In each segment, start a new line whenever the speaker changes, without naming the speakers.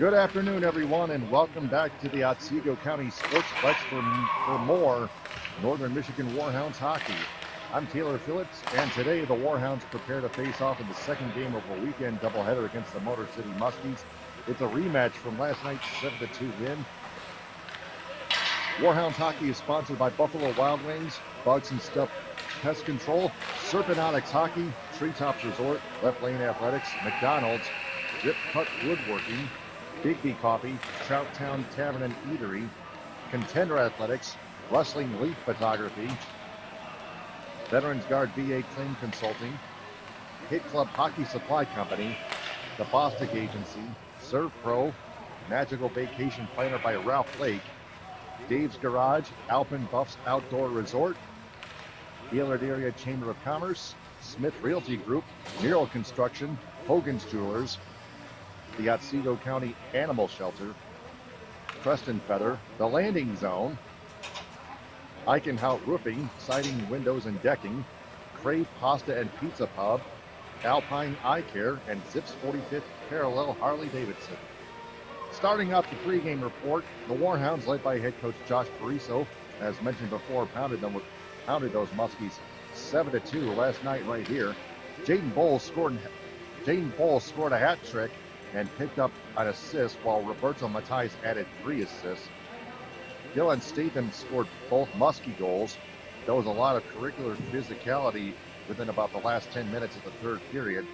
Good afternoon, everyone, and welcome back to the Otsego County Sportsplex for more Northern Michigan Warhounds hockey. I'm Taylor Phillips, and today the Warhounds prepare to face off in the second game of a weekend doubleheader against the Motor City Muskies. It's a rematch from last night's 7-2 win. Warhounds hockey is sponsored by Buffalo Wild Wings, Bugs and Stuff Pest Control, Serpentonics Hockey, Treetops Resort, Left Lane Athletics, McDonald's, Rip Cut Woodworking, Bigby Coffee, Trouttown Tavern and Eatery, Contender Athletics, Wrestling Leaf Photography, Veterans Guard VA Claim Consulting, Hit Club Hockey Supply Company, The Bostic Agency, Serve Pro, Magical Vacation Planner by Ralph Lake, Dave's Garage, Alpine Buffs Outdoor Resort, Gaylord Area Chamber of Commerce, Smith Realty Group, Mural Construction, Hogan's Jewelers, the Otsego County Animal Shelter, Preston Feather, The Landing Zone, Eichenhout Roofing, Siding, Windows, and Decking, Crave Pasta and Pizza Pub, Alpine Eye Care, and Zips 45th Parallel Harley-Davidson. Starting up the pregame report, the Warhounds, led by head coach Josh Pariso, as mentioned before, pounded those Muskies 7-2 last night right here. Jaden Bowles scored a hat trick and picked up an assist, while Roberto Matthijs added 3 assists. Dylan Statham scored both Muskie goals. There was a lot of curricular physicality within about the last 10 minutes of the third period,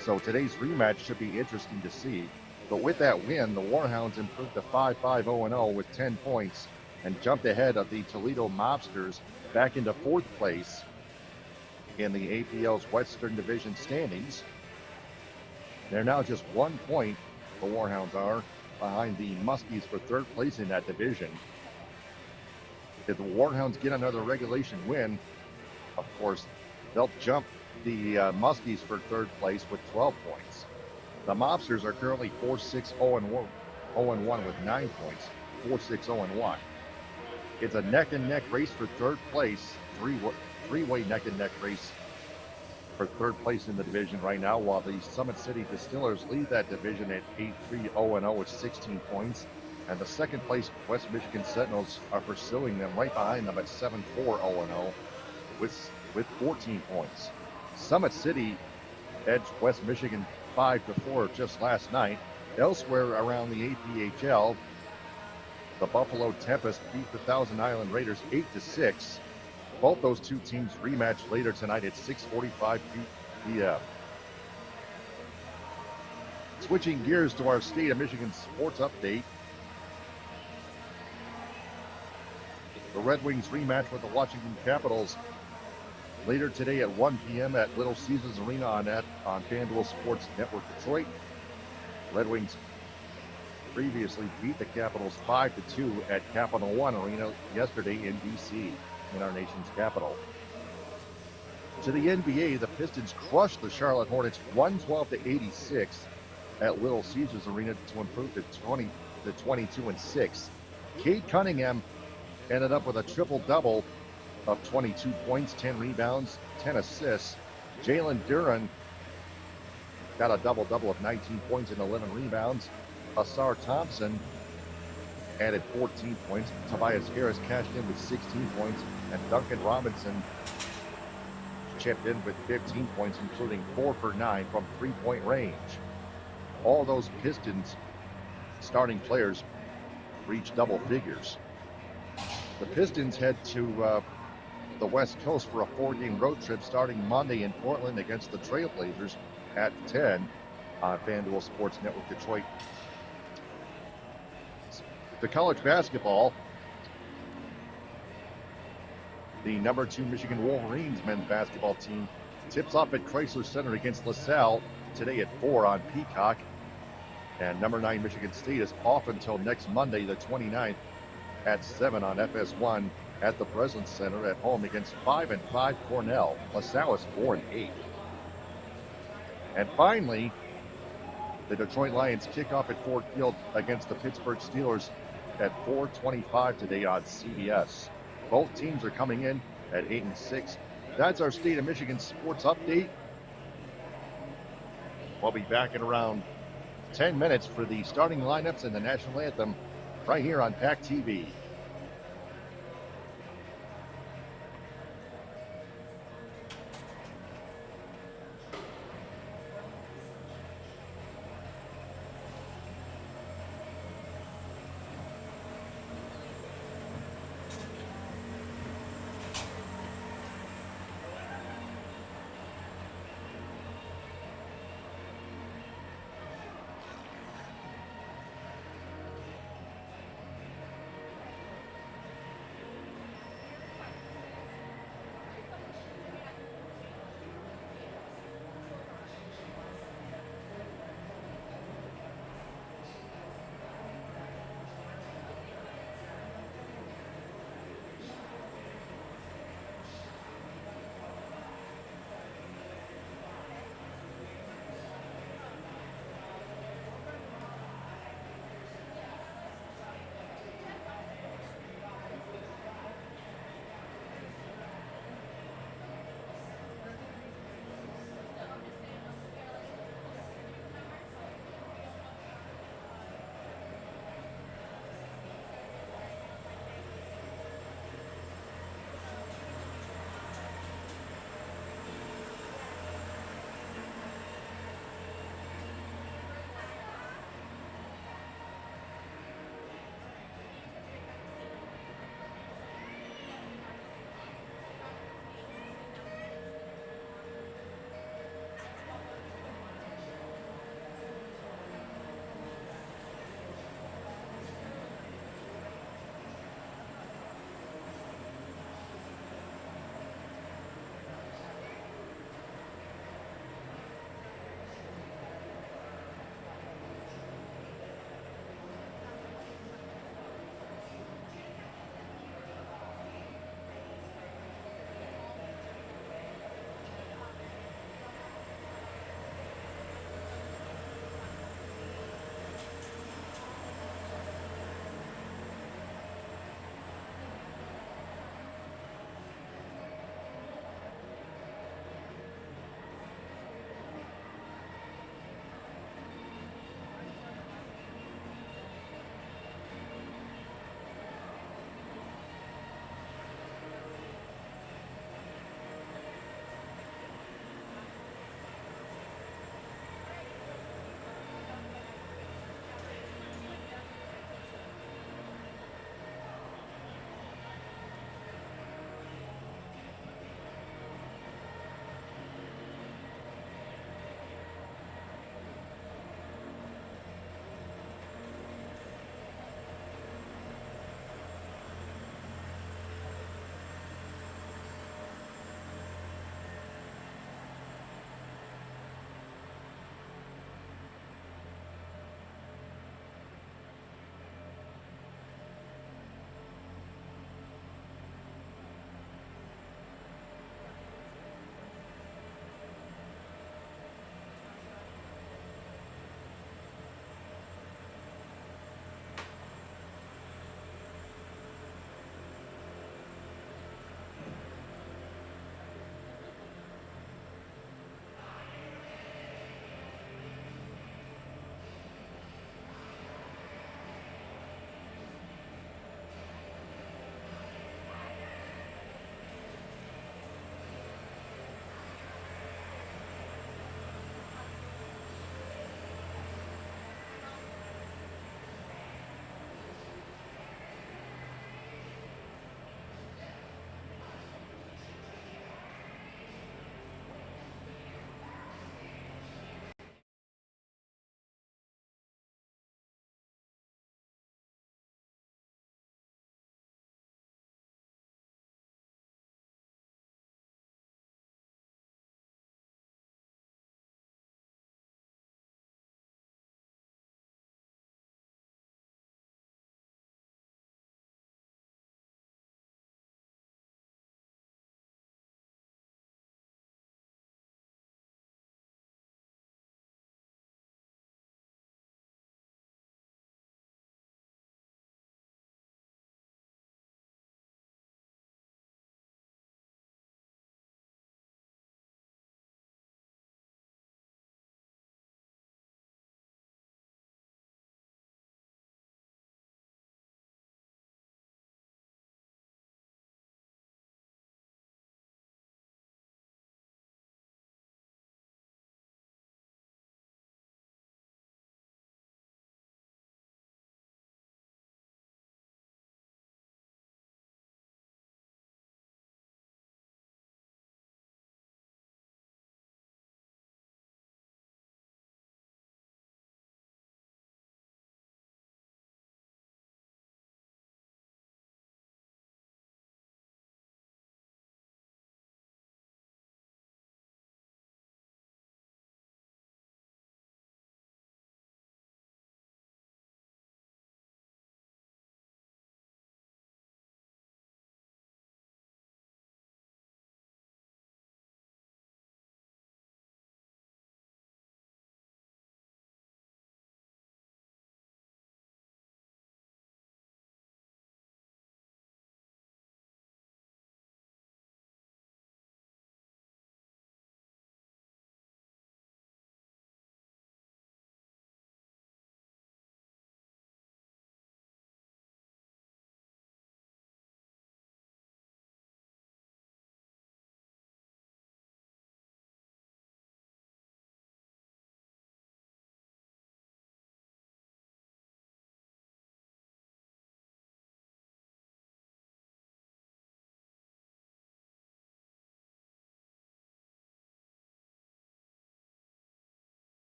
so today's rematch should be interesting to see. But with that win, the Warhounds improved to 5-5-0-0 with 10 points and jumped ahead of the Toledo Mobsters back into 4th place in the APL's Western Division standings. They're now just 1 point, the Warhounds are, behind the Muskies for 3rd place in that division. If the Warhounds get another regulation win, of course, they'll jump the Muskies for 3rd place with 12 points. The Mobsters are currently 4-6-0-1 with 9 points, 4-6-0-1. It's a neck-and-neck race for 3rd place, three-way neck-and-neck race for 3rd place in the division right now, while the Summit City Distillers lead that division at 8-3-0-0 with 16 points, and the 2nd place West Michigan Sentinels are pursuing them right behind them at 7-4-0-0 with 14 points. Summit City edged West Michigan 5-4 just last night. Elsewhere around the APHL, the Buffalo Tempest beat the Thousand Island Raiders 8-6. Both those two teams rematch later tonight at 6:45 p.m. Switching gears to our State of Michigan sports update. The Red Wings rematch with the Washington Capitals later today at 1 p.m. at Little Caesars Arena on FanDuel Sports Network Detroit. Red Wings previously beat the Capitals 5-2 at Capital One Arena yesterday in D.C., in our nation's capital. To the NBA, the Pistons crushed the Charlotte Hornets 112-86 at Little Caesars Arena to improve to 22-6. Cade Cunningham ended up with a triple-double of 22 points, 10 rebounds, 10 assists. Jalen Duren got a double-double of 19 points and 11 rebounds. Asar Thompson added 14 points. Tobias Harris cashed in with 16 points, and Duncan Robinson chipped in with 15 points, including 4 for 9 from 3-point range. All those Pistons starting players reached double figures. The Pistons head to the West Coast for a 4-game road trip starting Monday in Portland against the Trailblazers at 10 on FanDuel Sports Network Detroit. The college basketball, the number 2 Michigan Wolverines men's basketball team tips off at Chrysler Center against LaSalle today at 4 on Peacock. And number 9 Michigan State is off until next Monday, the 29th, at 7 on FS1 at the Breslin Center at home against 5-5 Cornell. LaSalle is 4-8. And finally, the Detroit Lions kick off at Ford Field against the Pittsburgh Steelers at 4:25 today on CBS. Both teams are coming in at 8-6. That's our State of Michigan sports update. We'll be back at around 10 minutes for the starting lineups and the national anthem right here on PAC TV.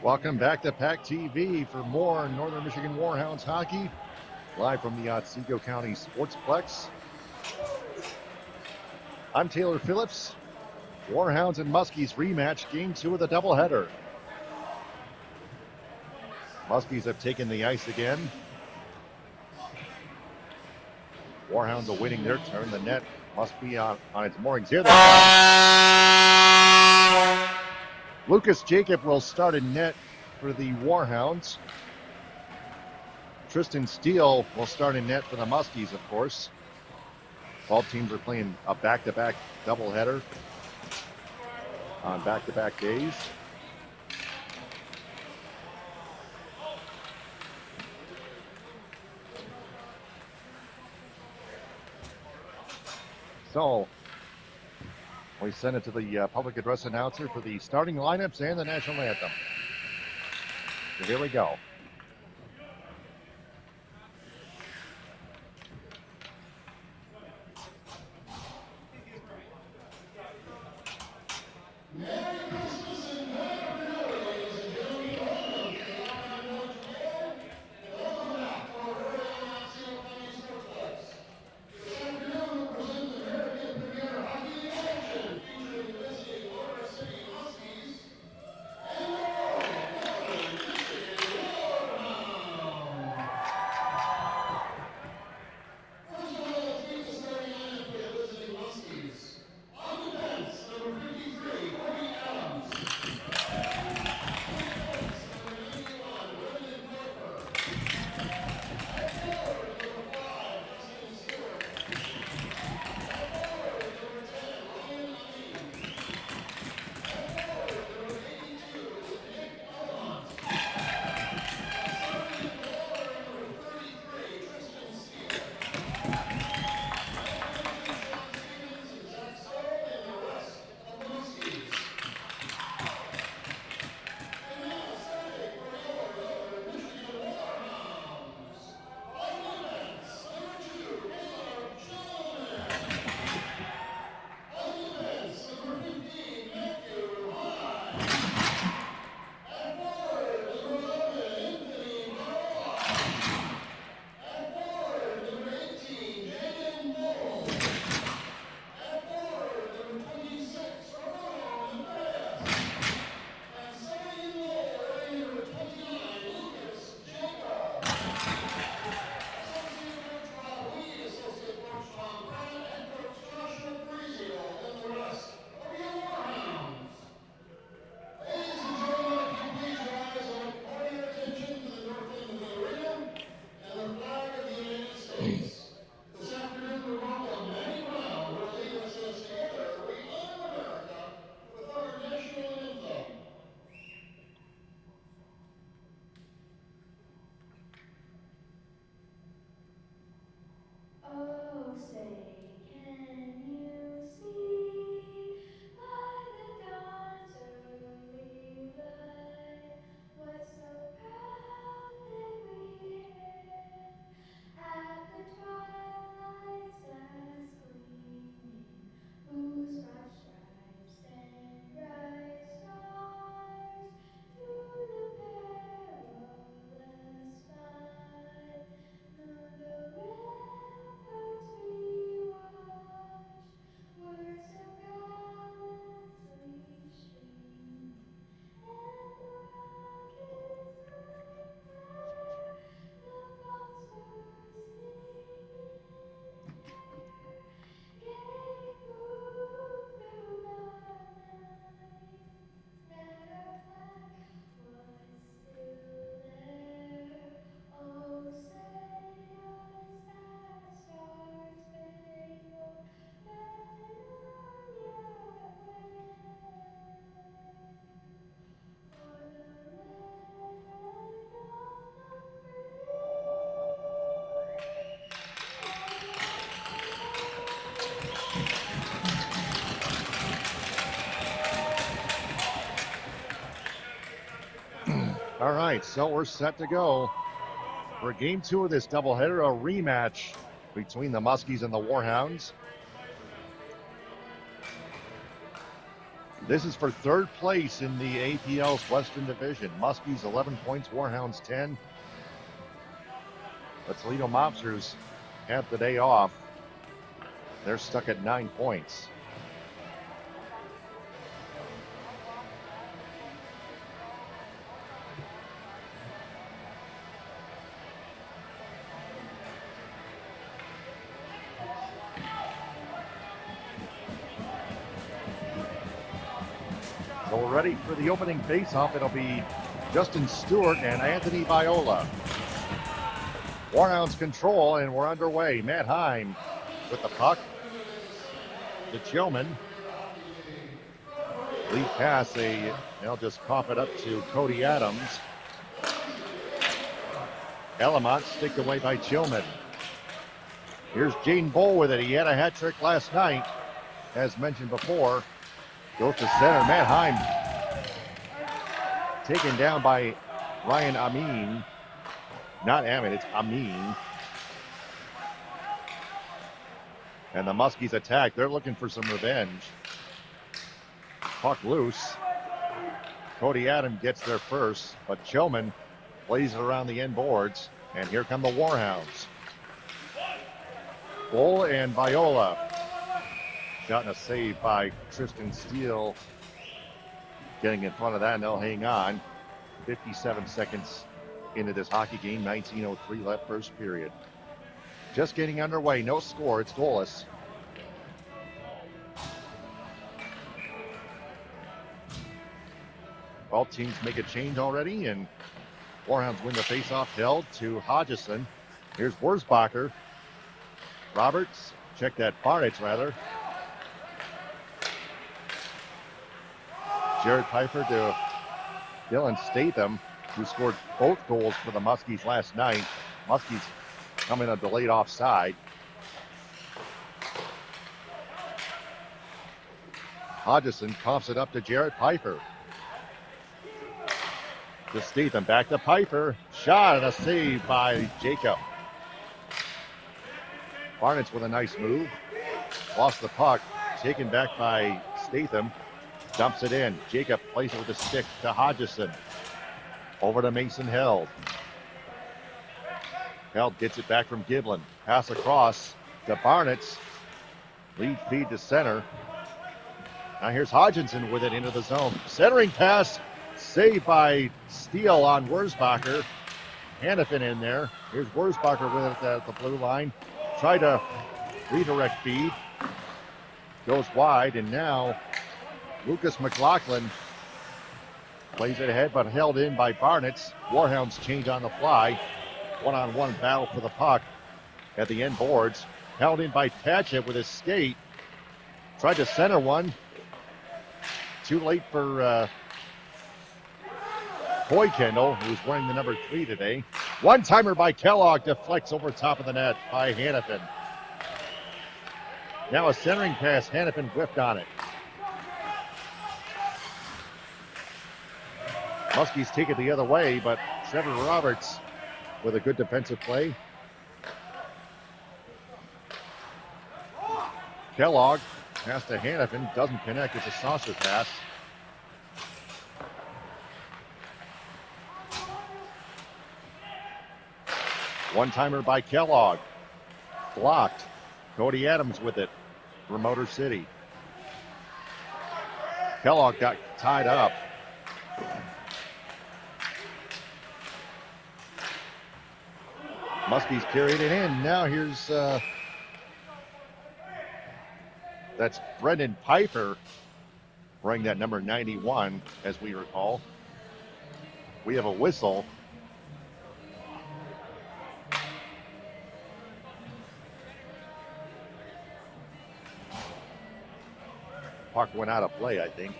Welcome back to PAC TV for more Northern Michigan Warhounds hockey, live from the Otsego County Sportsplex. I'm Taylor Phillips. Warhounds and Muskies rematch Game 2 of the doubleheader. Muskies have taken the ice again. Warhounds are waiting their turn. The net must be on its moorings. Here they come. Lucas Jacob will start in net for the Warhounds. Tristan Steele will start in net for the Muskies, of course. Both teams are playing a back-to-back doubleheader on back-to-back days. So, we send it to the public address announcer for the starting lineups and the national anthem. So here we go. All right, so we're set to go for Game 2 of this doubleheader, a rematch between the Muskies and the Warhounds. This is for third place in the APL's Western Division. Muskies 11 points, Warhounds 10. The Toledo Mobsters have the day off. They're stuck at 9 points. So we're ready for the opening face-off. It'll be Justin Stewart and Anthony Viola. Warhounds control, and we're underway. Matt Heim with the puck to Chillman. Lead pass, they'll just cough it up to Cody Adams. Elamont sticked away by Chillman. Here's Jaden Bull with it. He had a hat trick last night, as mentioned before. Goes to center. Matt Heim taken down by Ryan Amin. Not Amin, it's Amin. And the Muskies attack. They're looking for some revenge. Puck loose. Cody Adams gets there first, but Chillman plays it around the end boards. And here come the Warhounds. Bull and Viola. Shot and a save by Tristan Steele. Getting in front of that, and they'll hang on. 57 seconds into this hockey game, 19:03 left first period. Just getting underway, no score, it's goalless. All teams make a change already, and Warhounds win the faceoff, held to Hodgson. Here's Wurzbacher. Roberts, check that, Barnett rather. Jared Piper to Dylan Statham, who scored both goals for the Muskies last night. Muskies coming a delayed offside. Hodgson coughs it up to Jared Piper. To Statham, back to Piper. Shot and a save by Jacob. Barnett's with a nice move. Lost the puck, taken back by Statham. Dumps it in. Jacob plays it with a stick to Hodgson. Over to Mason Held. Held gets it back from Giblin. Pass across to Barnett's. Lead feed to center. Now here's Hodgson with it into the zone. Centering pass. Saved by Steele on Wurzbacher. Hannafin in there. Here's Wurzbacher with it at the blue line. Tried to redirect feed. Goes wide, and now Lucas McLaughlin plays it ahead, but held in by Barnett's. Warhounds change on the fly. One-on-one battle for the puck at the end boards. Held in by Patchett with his skate. Tried to center one. Too late for Coy Kendall, who's wearing the number 3 today. One-timer by Kellogg, deflects over top of the net by Hannafin. Now a centering pass. Hannafin whiffed on it. Muskies take it the other way, but Trevor Roberts with a good defensive play. Kellogg pass to Hannafin, doesn't connect, it's a saucer pass. One-timer by Kellogg. Blocked. Cody Adams with it for Motor City. Kellogg got tied up. Muskies carried it in. Now here's that's Brendan Piper wearing that number 91, as we recall. We have a whistle. Puck went out of play, I think.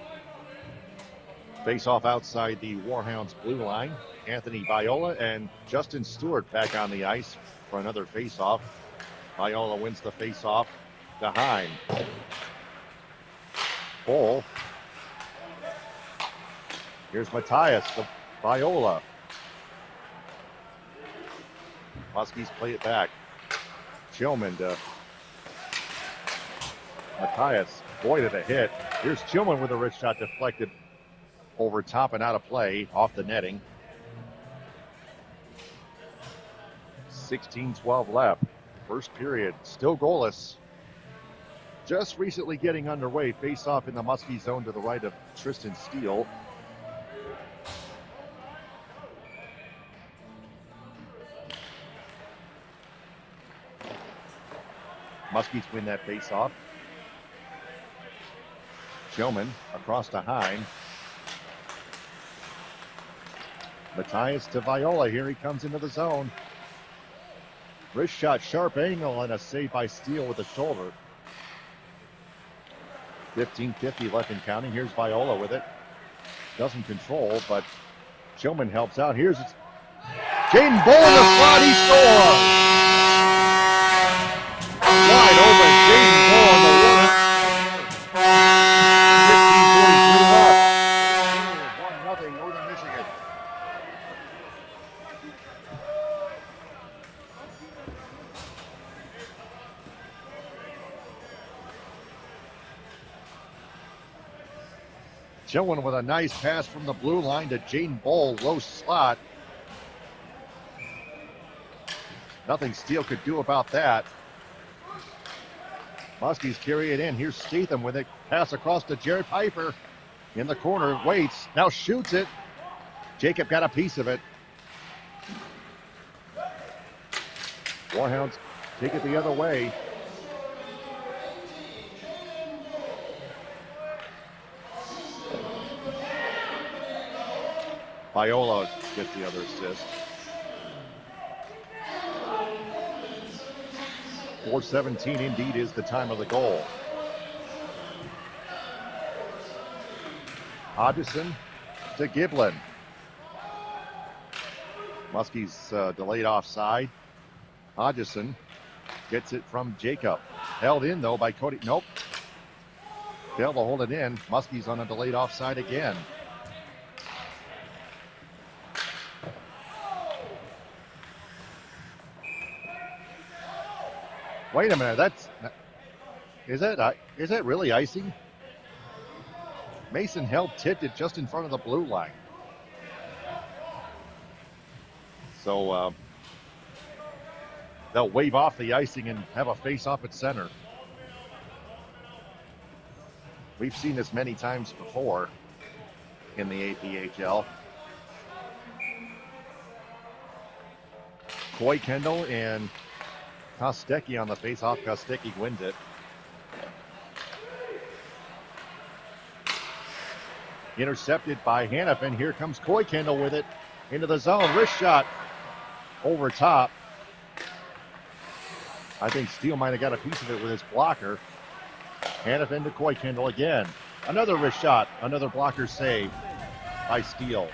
Face off outside the Warhounds blue line. Anthony Viola and Justin Stewart back on the ice for another face-off. Viola wins the face-off to Heim. Bull. Here's Matthias to Viola. Muskies play it back. Chillman to Matthias, boy, did a hit. Here's Chillman with a wrist shot deflected over top and out of play, off the netting. 16-12 left. First period, still goalless. Just recently getting underway. Face off in the Muskie zone to the right of Tristan Steele. Muskies win that face off. Chillman across to Hine. Matthias to Viola. Here he comes into the zone. Wrist shot, sharp angle, and a save by Steele with the shoulder. 15:50 left and counting. Here's Viola with it. Doesn't control, but Chillman helps out. Here's Jaden Bull in the slot. He scores! Wide open. Jaden Bull on the runner. 15:43 left. 1-0 Northern Michigan. Chillman with a nice pass from the blue line to Jaden Bull, low slot. Nothing Steele could do about that. Muskies carry it in. Here's Statham with it. Pass across to Jared Piper. In the corner, waits, now shoots it. Jacob got a piece of it. Warhounds take it the other way. Viola gets the other assist. 4:17 indeed is the time of the goal. Hodgson to Giblin. Muskies delayed offside. Hodgson gets it from Jacob. Held in though by Cody. Nope. Failed to hold it in. Muskies on a delayed offside again. Wait a minute, is that really icing? Mason held tipped it just in front of the blue line. So they'll wave off the icing and have a face-off at center. We've seen this many times before in the APHL. Coy Kendall and Kostecki on the face-off. Kostecki wins it. Intercepted by Hannafin. Here comes Coy Kendall with it into the zone. Wrist shot over top. I think Steele might have got a piece of it with his blocker. Hannafin to Coy Kendall again. Another wrist shot. Another blocker save by Steele.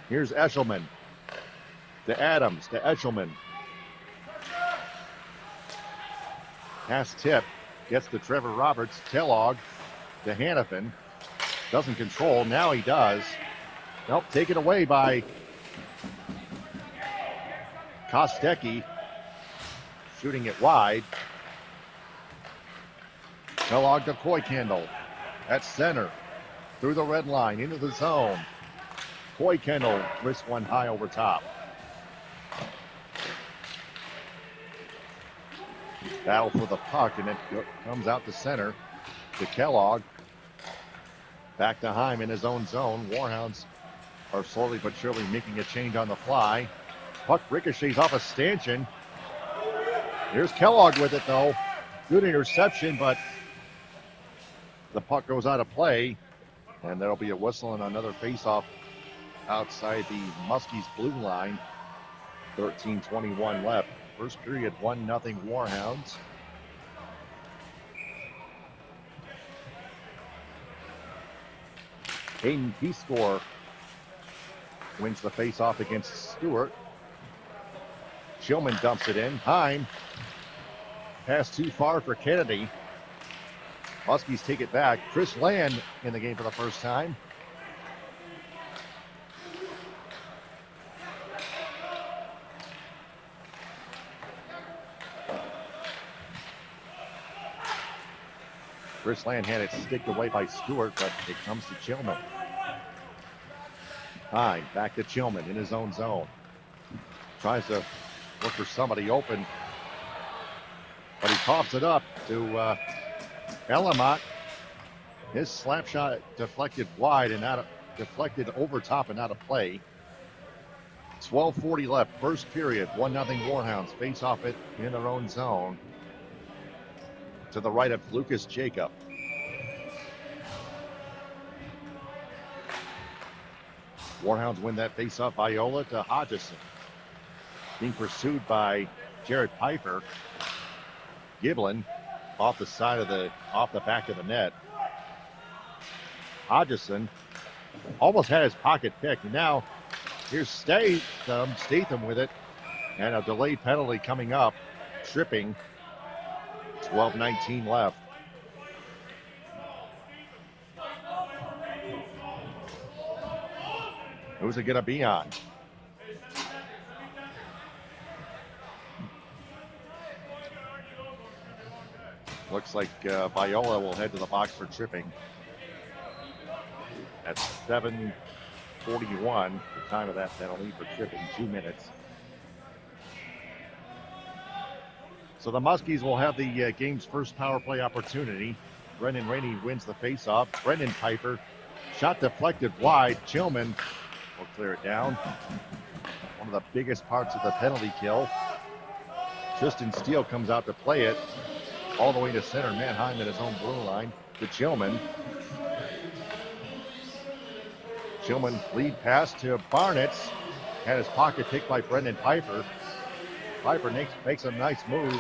Here's Eshelman to Adams to Eshelman. Pass tip, gets to Trevor Roberts. Kellogg to Hannafin. Doesn't control, now he does. Nope, taken away by Kostecki. Shooting it wide. Kellogg to Coy Kendall. At center. Through the red line, into the zone. Coy Kendall wrists one high over top. Battle for the puck, and it comes out to center to Kellogg. Back to Heim in his own zone. Warhounds are slowly but surely making a change on the fly. Puck ricochets off a stanchion. Here's Kellogg with it though. Good interception, but the puck goes out of play, and there'll be a whistle and another face-off outside the Muskies blue line. 13:21 left. First period, 1-0 Warhounds. Hayden Peascore wins the face-off against Stewart. Chillman dumps it in. Heim. Pass too far for Kennedy. Muskies take it back. Chris Land in the game for the first time. Chris Land had it sticked away by Stewart, but it comes to Chillman. Hine back to Chillman in his own zone. Tries to look for somebody open, but he coughs it up to Elamont. His slap shot deflected wide and deflected over top and out of play. 12:40 left, first period. 1-0 Warhounds face off it in their own zone. To the right of Lucas Jacob. Warhounds win that face-off. Viola to Hodgson. Being pursued by Jared Piper. Giblin off the back of the net. Hodgson almost had his pocket picked. Now here's Statham with it. And a delayed penalty coming up. Tripping. 12:19 left. Who's it going to be on? Looks like Viola will head to the box for tripping. At 7:41, the time of that penalty for tripping, 2 minutes. So the Muskies will have the game's first power play opportunity. Brendan Rainey wins the faceoff. Brendan Piper, shot deflected wide. Chillman will clear it down. One of the biggest parts of the penalty kill. Tristan Steele comes out to play it all the way to center. Manheim at his own blue line to Chillman. Chillman lead pass to Barnitz. Had his pocket picked by Brendan Piper. Piper makes a nice move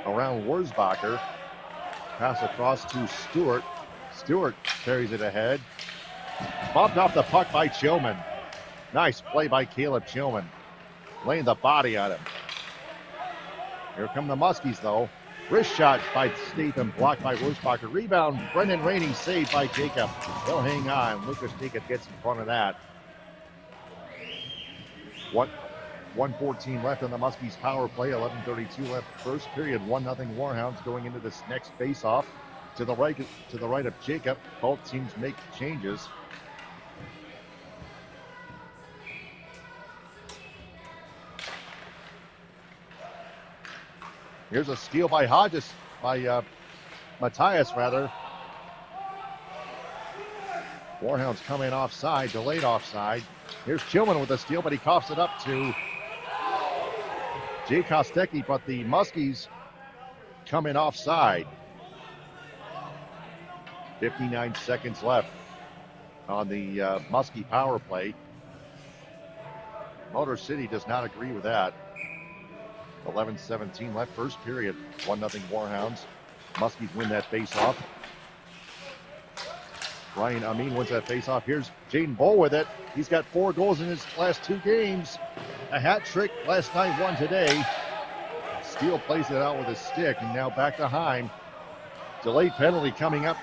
around Wurzbacher. Pass across to Stewart. Stewart carries it ahead. Bumped off the puck by Chillman. Nice play by Caleb Chillman. Laying the body on him. Here come the Muskies, though. Wrist shot by Statham, blocked by Wurzbacher. Rebound, Brendan Rainey, saved by Jacob. They'll hang on. Lucas Jacob gets in front of that. 1:14 left on the Muskies power play. 11:32 left first period. 1-0 Warhounds going into this next face-off. To the right of Jacob. Both teams make changes. Here's a steal by Matthias rather. Warhounds come in offside, delayed offside. Here's Chillman with a steal, but he coughs it up to Jay Kostecki, but the Muskies come in offside. 59 seconds left on the Muskie power play. Motor City does not agree with that. 11:17 left first period. 1-0 Warhounds. Muskies win that face-off. Ryan Amin wins that face-off. Here's Jaden Bull with it. He's got 4 goals in his last 2 games. A hat trick last night, 1 today. Steele plays it out with his stick, and now back to Heim. Delayed penalty coming up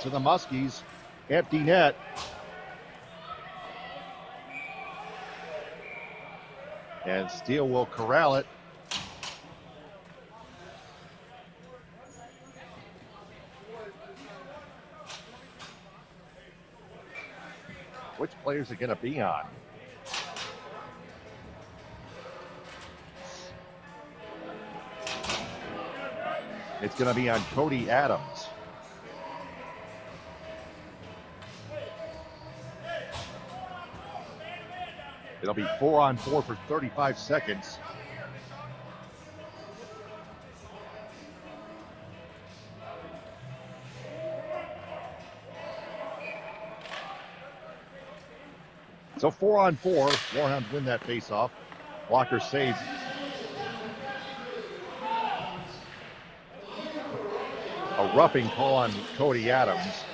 to the Muskies. Empty net. And Steele will corral it. Which players are going to be on? It's going to be on Cody Adams. It'll be 4-on-4 for 35 seconds. So 4-on-4, Warhounds win that face-off. Walker saves. A roughing call on Cody Adams.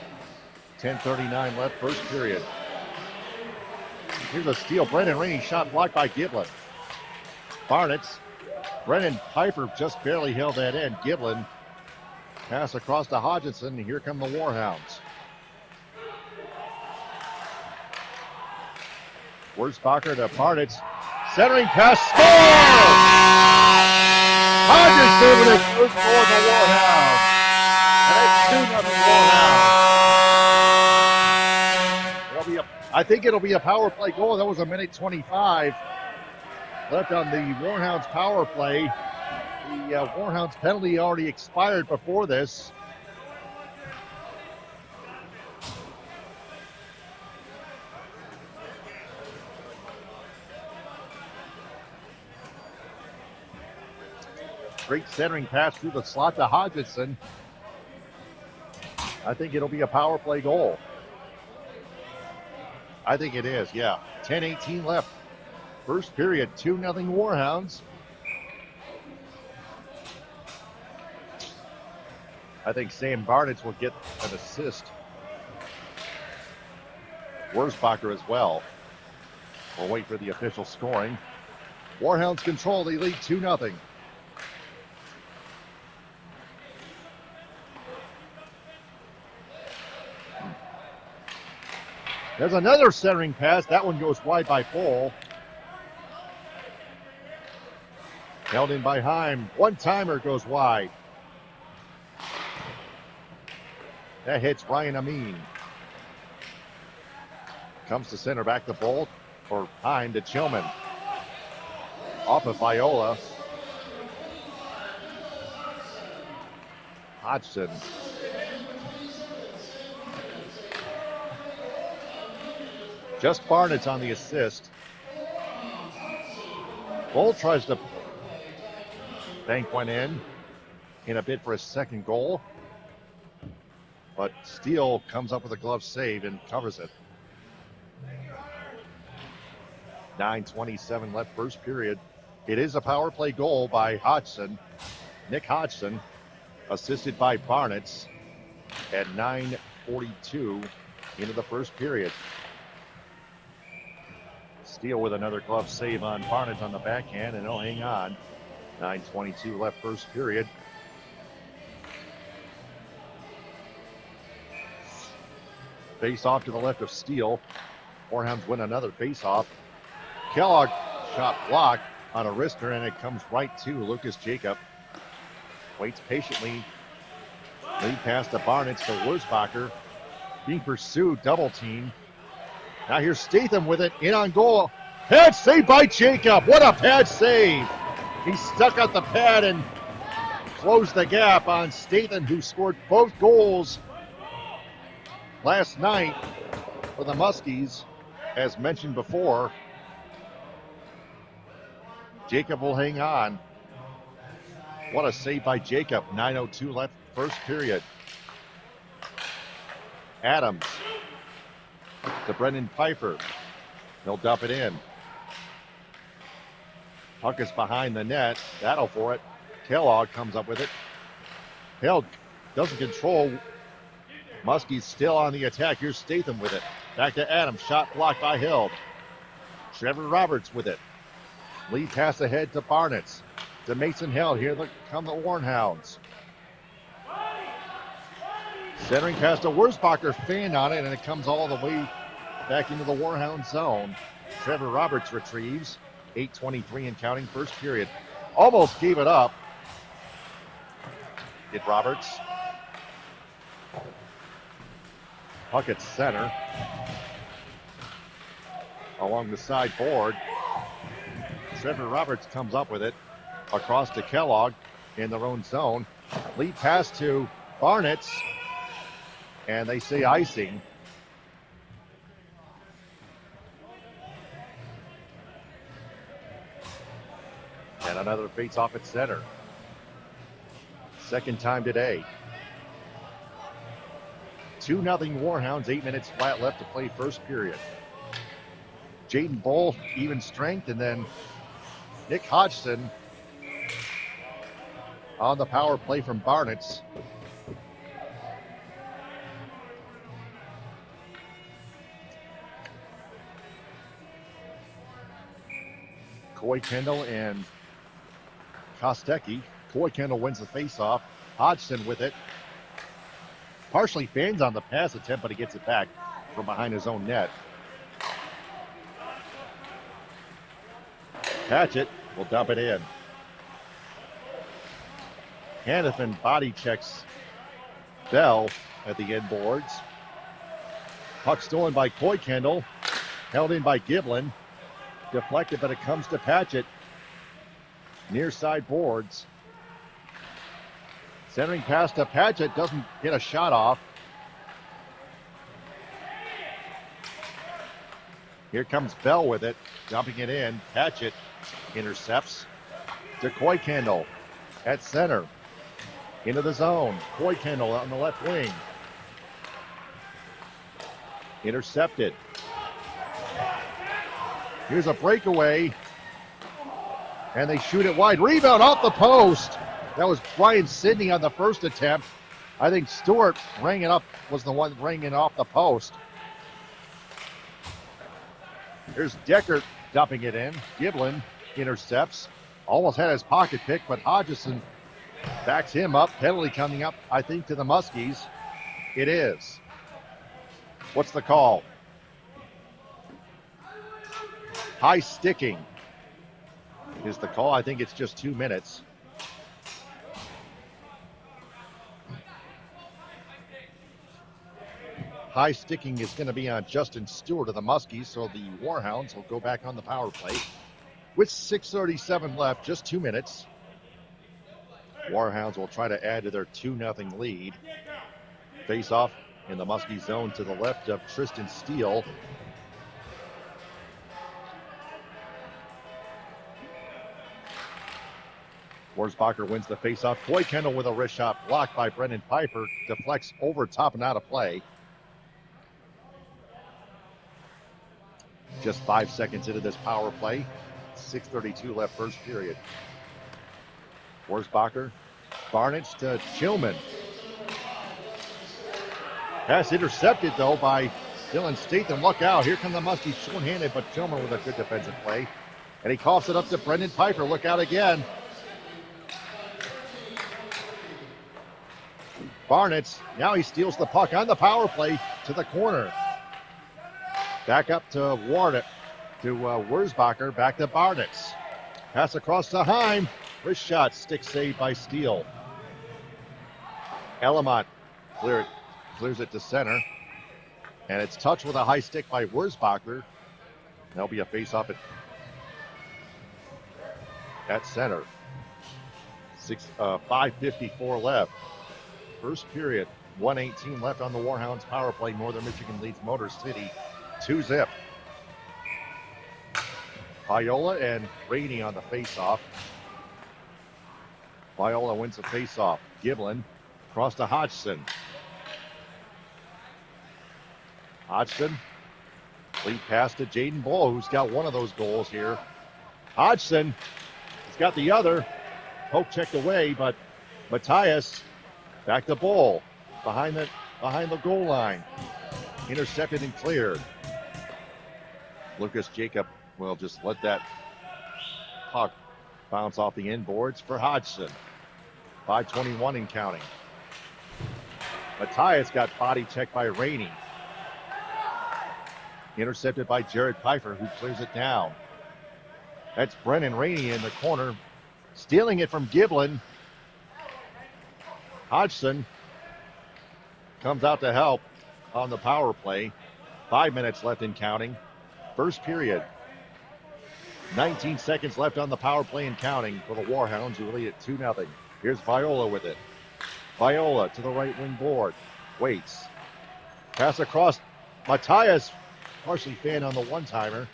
10:39 left, first period. Here's a steal. Brendan Rainey shot blocked by Giblin. Barnitz. Brendan Piper just barely held that in. Giblin pass across to Hodgson. Here come the Warhounds. Wurzbacher to Barnitz. Centering pass. Score! Hodgson with his first goal of the Warhounds. Warhounds. I think it'll be a power play goal. That was a minute 25 left on the Warhounds power play. The Warhounds penalty already expired before this. Great centering pass through the slot to Hodgson. I think it'll be a power play goal. I think it is, yeah. 10:18 left. First period, 2-0 Warhounds. I think Sam Barnett will get an assist. Wurzbacher as well. We'll wait for the official scoring. Warhounds control, they lead 2-0. There's another centering pass. That one goes wide by Pohl. Held in by Heim. One-timer goes wide. That hits Ryan Amin. Comes to center back to Bolt. For Heim to Chillman. Off of Viola. Hodgson. Just Barnett's on the assist. Bolt tries to bank one in a bid for his second goal. But Steele comes up with a glove save and covers it. 9:27 left first period. It is a power play goal by Hodgson. Nick Hodgson, assisted by Barnett at 9:42 into the first period. Steele with another glove save on Barnett on the backhand, and he'll hang on. 9:22 left first period. Face off to the left of Steele. Warhounds win another face off. Kellogg shot blocked on a wrister, and it comes right to Lucas Jacob. Waits patiently. Lead pass to Barnett to Wurzbacher. Being pursued, double team. Now here's Statham with it, in on goal. Pad save by Jacob. What a pad save. He stuck out the pad and closed the gap on Statham, who scored both goals last night for the Muskies, as mentioned before. Jacob will hang on. What a save by Jacob. 9:02 left first period. Adams to Brendan Pfeiffer. He'll dump it in. Puck is behind the net. Battle for it. Kellogg comes up with it. Held doesn't control. Muskies still on the attack. Here's Statham with it. Back to Adams. Shot blocked by Held. Trevor Roberts with it. Lead pass ahead to Barnett. To Mason Held. Here come the Warhounds. Centering pass to Wurzbacher. Fan on it, and it comes all the way back into the Warhound zone. Trevor Roberts retrieves. 8:23 and counting first period. Almost gave it up. Did Roberts. Puck at center. Along the side board. Trevor Roberts comes up with it. Across to Kellogg in their own zone. Lead pass to Barnett. And they say icing. And another face-off at center. Second time today. 2-0 Warhounds, 8 minutes flat left to play first period. Jaden Bull, even strength, and then Nick Hodgson on the power play from Barnett. Coy Kendall and Kostecki. Coy Kendall wins the faceoff. Hodgson with it. Partially fans on the pass attempt, but he gets it back from behind his own net. Patchett will dump it in. Hannafin body checks Bell at the end boards. Puck stolen by Coy Kendall. Held in by Giblin. Deflected, but it comes to Patchett. Near side boards. Centering pass to Patchett. Doesn't get a shot off. Here comes Bell with it. Dumping it in. Patchett intercepts. To Coy Kendall at center. Into the zone. Coy Kendall on the left wing. Intercepted. Here's a breakaway. And they shoot it wide. Rebound off the post. That was Brian Sidney on the first attempt. I think Stewart was the one ringing off the post. Here's Deckert dumping it in. Giblin intercepts. Almost had his pocket pick, but Hodgson backs him up. Penalty coming up, I think, to the Muskies. It is. What's the call? High sticking is the call. I think it's just 2 minutes. High sticking is going to be on Justin Stewart of the Muskies, so the Warhounds will go back on the power play. With 6:37 left, just 2 minutes. Warhounds will try to add to their 2-0 lead. Face off in the Muskie zone to the left of Tristan Steele. Wurzbacher wins the face-off. Coy Kendall with a wrist shot blocked by Brendan Piper. Deflects over top and out of play. Just 5 seconds into this power play. 6:32 left first period. Wurzbacher, Barnage to Chillman. Pass intercepted, though, by Dylan Statham. Look out. Here come the Muskies short-handed, but Chillman with a good defensive play. And he coughs it up to Brendan Piper. Look out again. Barnett, now he steals the puck on the power play to the corner. Back up to Wurzbacher, back to Barnett. Pass across to Heim. Wrist shot, stick saved by Steele. Elamont clears it to center. And it's touched with a high stick by Wurzbacher. There'll be a face-off at center. 5:54 left. First period, 1:18 left on the Warhounds power play. Northern Michigan leads Motor City 2-0. Viola and Rainey on the face-off. Viola wins the face-off. Giblin across to Hodgson. Hodgson, lead pass to Jaden Bull, who's got one of those goals here. Hodgson has got the other. Poke checked away, but Matthias back to Bull behind the goal line. Intercepted and cleared. Lucas Jacob will just let that puck bounce off the inboards for Hodgson. 5:21 and counting. Matthias got body checked by Rainey. Intercepted by Jared Pfeiffer, who clears it down. That's Brennan Rainey in the corner, stealing it from Giblin. Hodgson comes out to help on the power play. 5 minutes left in counting. First period. 19 seconds left on the power play and counting for the Warhounds, who lead at 2-0. Here's Viola with it. Viola to the right wing board. Waits. Pass across. Matthias partially fanned on the one-timer.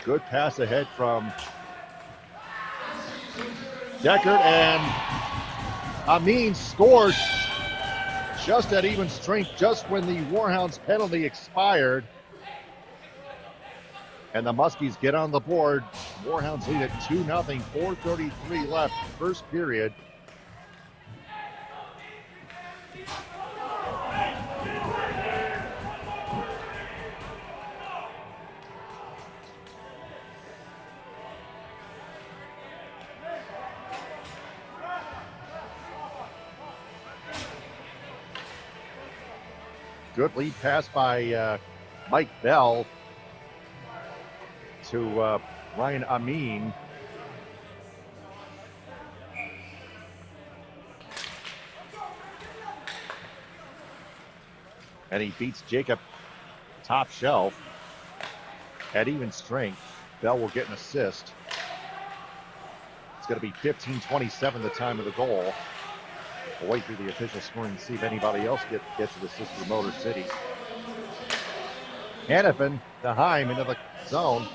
Good pass ahead from Deckard, and Amin scored just at even strength, just when the Warhounds penalty expired. And the Muskies get on the board. Warhounds lead at 2-0, 4:33 left, first period. Good lead pass by Mike Bell to Ryan Amin. And he beats Jacob top shelf at even strength. Bell will get an assist. It's going to be 15-27 the time of the goal. We'll wait through the official scoring to see if anybody else gets an assist for Motor City. Hannafin to Heim into the zone.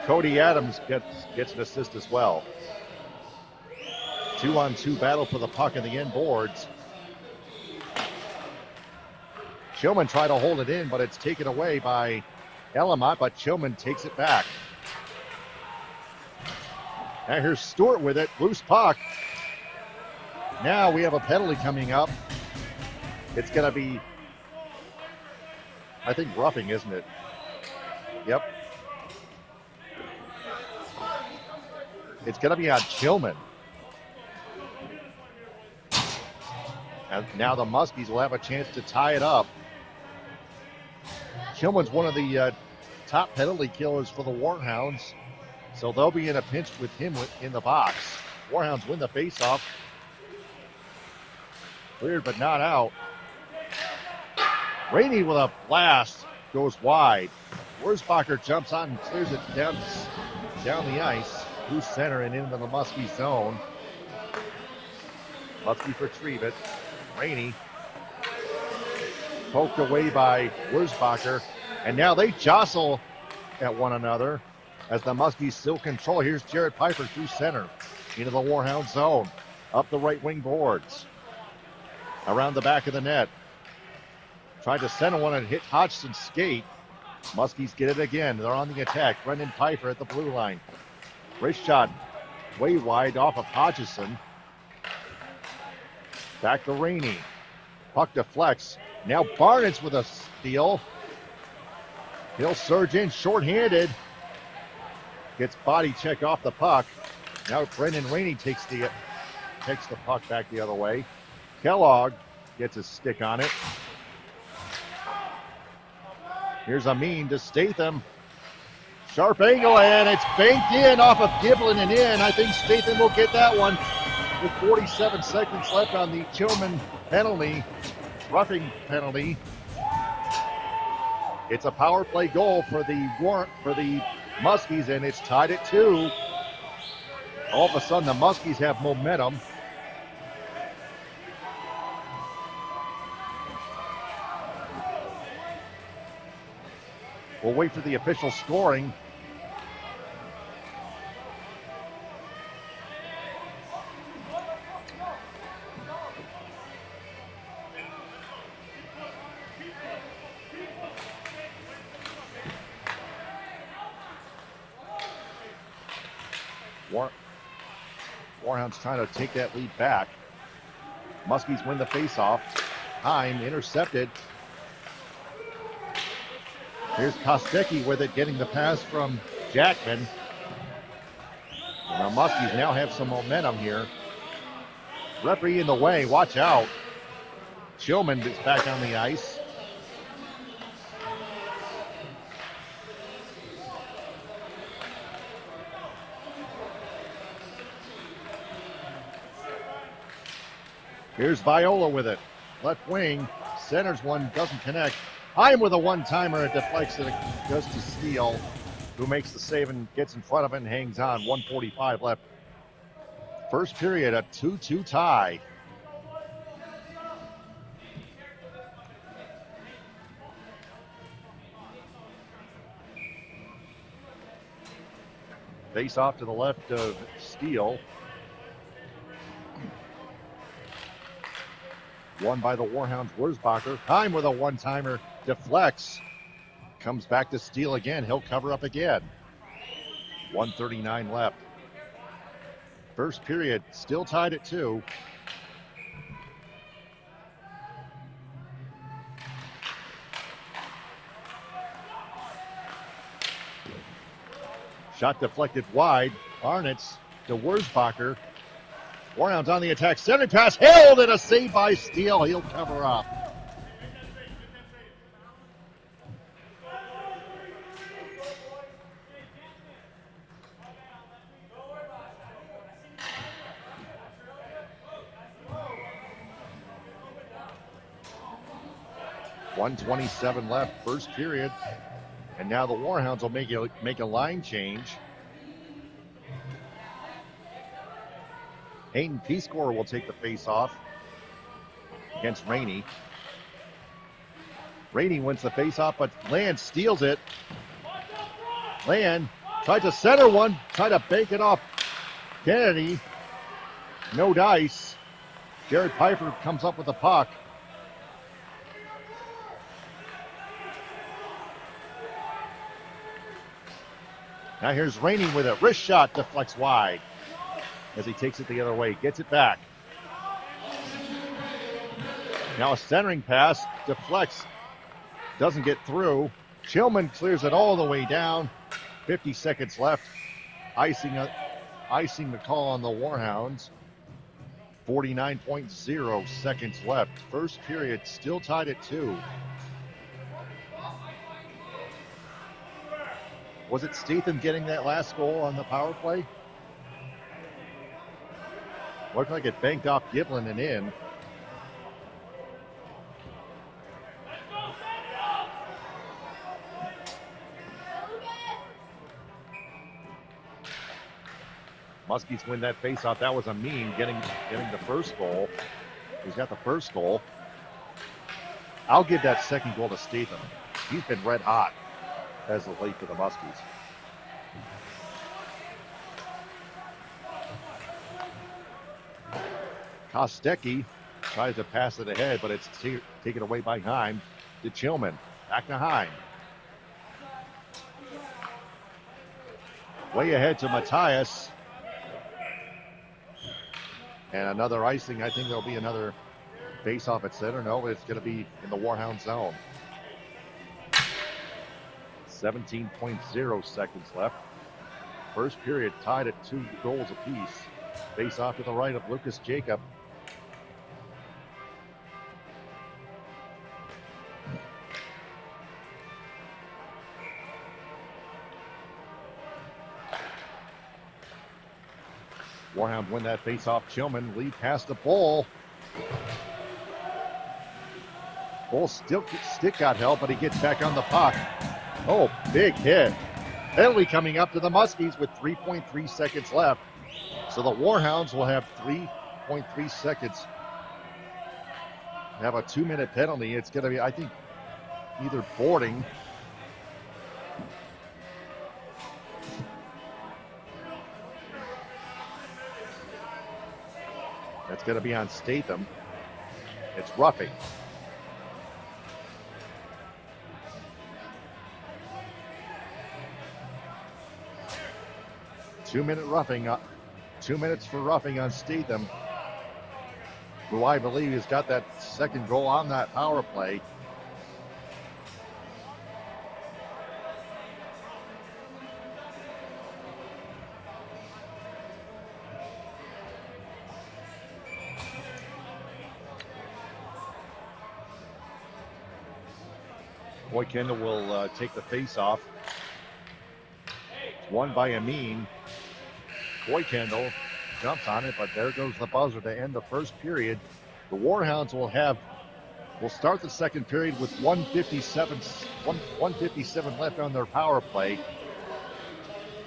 Cody Adams gets an assist as well. 2-on-2 battle for the puck in the end boards. Chilman tried to hold it in, but it's taken away by Elamont, but Chilman takes it back. Now here's Stewart with it, loose puck. Now we have a penalty coming up. It's going to be, I think, roughing, isn't it? Yep. It's going to be on Chilman. And now the Muskies will have a chance to tie it up. Chilman's one of the top penalty killers for the Warhounds, so they'll be in a pinch with him in the box. Warhounds win the faceoff. Cleared but not out. Rainey with a blast goes wide. Wurzbacher jumps on and clears it down the ice through center and into the Muskie zone. Muskies retrieve it. Rainey poked away by Wurzbacher, and now they jostle at one another as the Muskies still control. Here's Jared Piper through center into the Warhound zone, up the right wing boards, around the back of the net. Tried to center one and hit Hodgson's skate. Muskies get it again. They're on the attack. Brendan Piper at the blue line. Race shot way wide off of Hodgson. Back to Rainey. Puck deflects. Now Barnett's with a steal. He'll surge in shorthanded. Gets body check off the puck. Now Brendan Rainey takes the puck back the other way. Kellogg gets a stick on it. Here's Amin to Statham. Sharp angle, and it's banked in off of Giblin and in. I think Statham will get that one with 47 seconds left on the Chilman penalty, roughing penalty. It's a power play goal for the Muskies, and it's tied at 2. All of a sudden, the Muskies have momentum. We'll wait for the official scoring. Warhounds trying to take that lead back. Muskies win the faceoff. Heim intercepted. Here's Kostecki with it, getting the pass from Jackman. And the Muskies now have some momentum here. Referee in the way, watch out. Chilman is back on the ice. Here's Viola with it. Left wing, centers one, doesn't connect. Heim with a one-timer, it deflects it, goes to Steele, who makes the save and gets in front of it and hangs on. 1:45 left. First period, a 2-2 tie. Face off to the left of Steele. Won by the Warhounds, Wurzbacher. Heim with a one-timer, deflects. Comes back to Steele again. He'll cover up again. 1:39 left. First period, still tied at 2. Shot deflected wide. Barnett's to Wurzbacher. Warhounds on the attack. Center pass held and a save by Steele. He'll cover up. 1:27 left, first period. And now the Warhounds will make a line change. Hayden Peacecore will take the face-off against Rainey. Rainey wins the face-off, but Land steals it. Land tried to center one, tried to bank it off Kennedy. No dice. Jared Piper comes up with the puck. Now here's Rainey with a wrist shot, deflects wide as he takes it the other way, gets it back. Now a centering pass, deflects, doesn't get through. Chillman clears it all the way down. 50 seconds left. Icing the call on the Warhounds. 49.0 seconds left. First period still tied at 2. Was it Statham getting that last goal on the power play? Looked like it banked off Giblin and in. Muskies win that faceoff. That was a mean getting the first goal. He's got the first goal. I'll give that second goal to Statham. He's been red hot as of late for the Muskies. Kostecki tries to pass it ahead, but it's taken away by Heim to Chillman. Back to Heim. Way ahead to Matthias. And another icing. I think there'll be another face-off at center. No, it's going to be in the Warhound zone. 17.0 seconds left. First period tied at 2 goals apiece. Face-off to the right of Lucas Jacob. Warhound win that face-off. Chillman lead past the Bull. Bull stick got held, but he gets back on the puck. Oh, big hit. Penalty coming up to the Muskies with 3.3 seconds left. So the Warhounds will have 3.3 seconds. Have a 2-minute penalty. It's going to be, I think, either boarding. That's going to be on Statham. It's roughing. Two-minute roughing. 2 minutes for roughing on Statham, who I believe has got that second goal on that power play. Boy Kendall will take the face off. It's won by Amin. Boy Kendall jumps on it, but there goes the buzzer to end the first period. The Warhounds will start the second period with 157 left on their power play.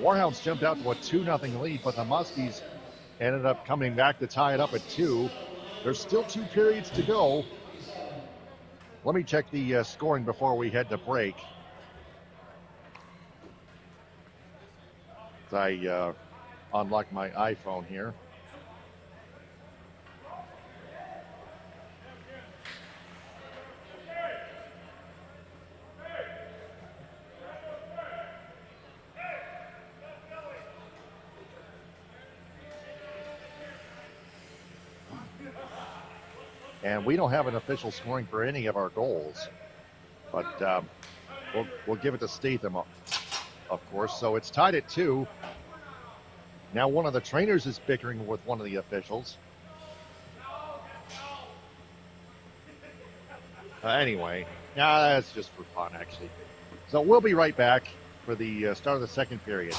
Warhounds jumped out to a 2-0 lead, but the Muskies ended up coming back to tie it up at 2. There's still 2 periods to go. Let me check the scoring before we head to break. I unlock my iPhone here. And we don't have an official scoring for any of our goals, but we'll give it to Statham, of course. So it's tied at 2. Now one of the trainers is bickering with one of the officials. Anyway, that's just for fun, actually. So we'll be right back for the start of the second period.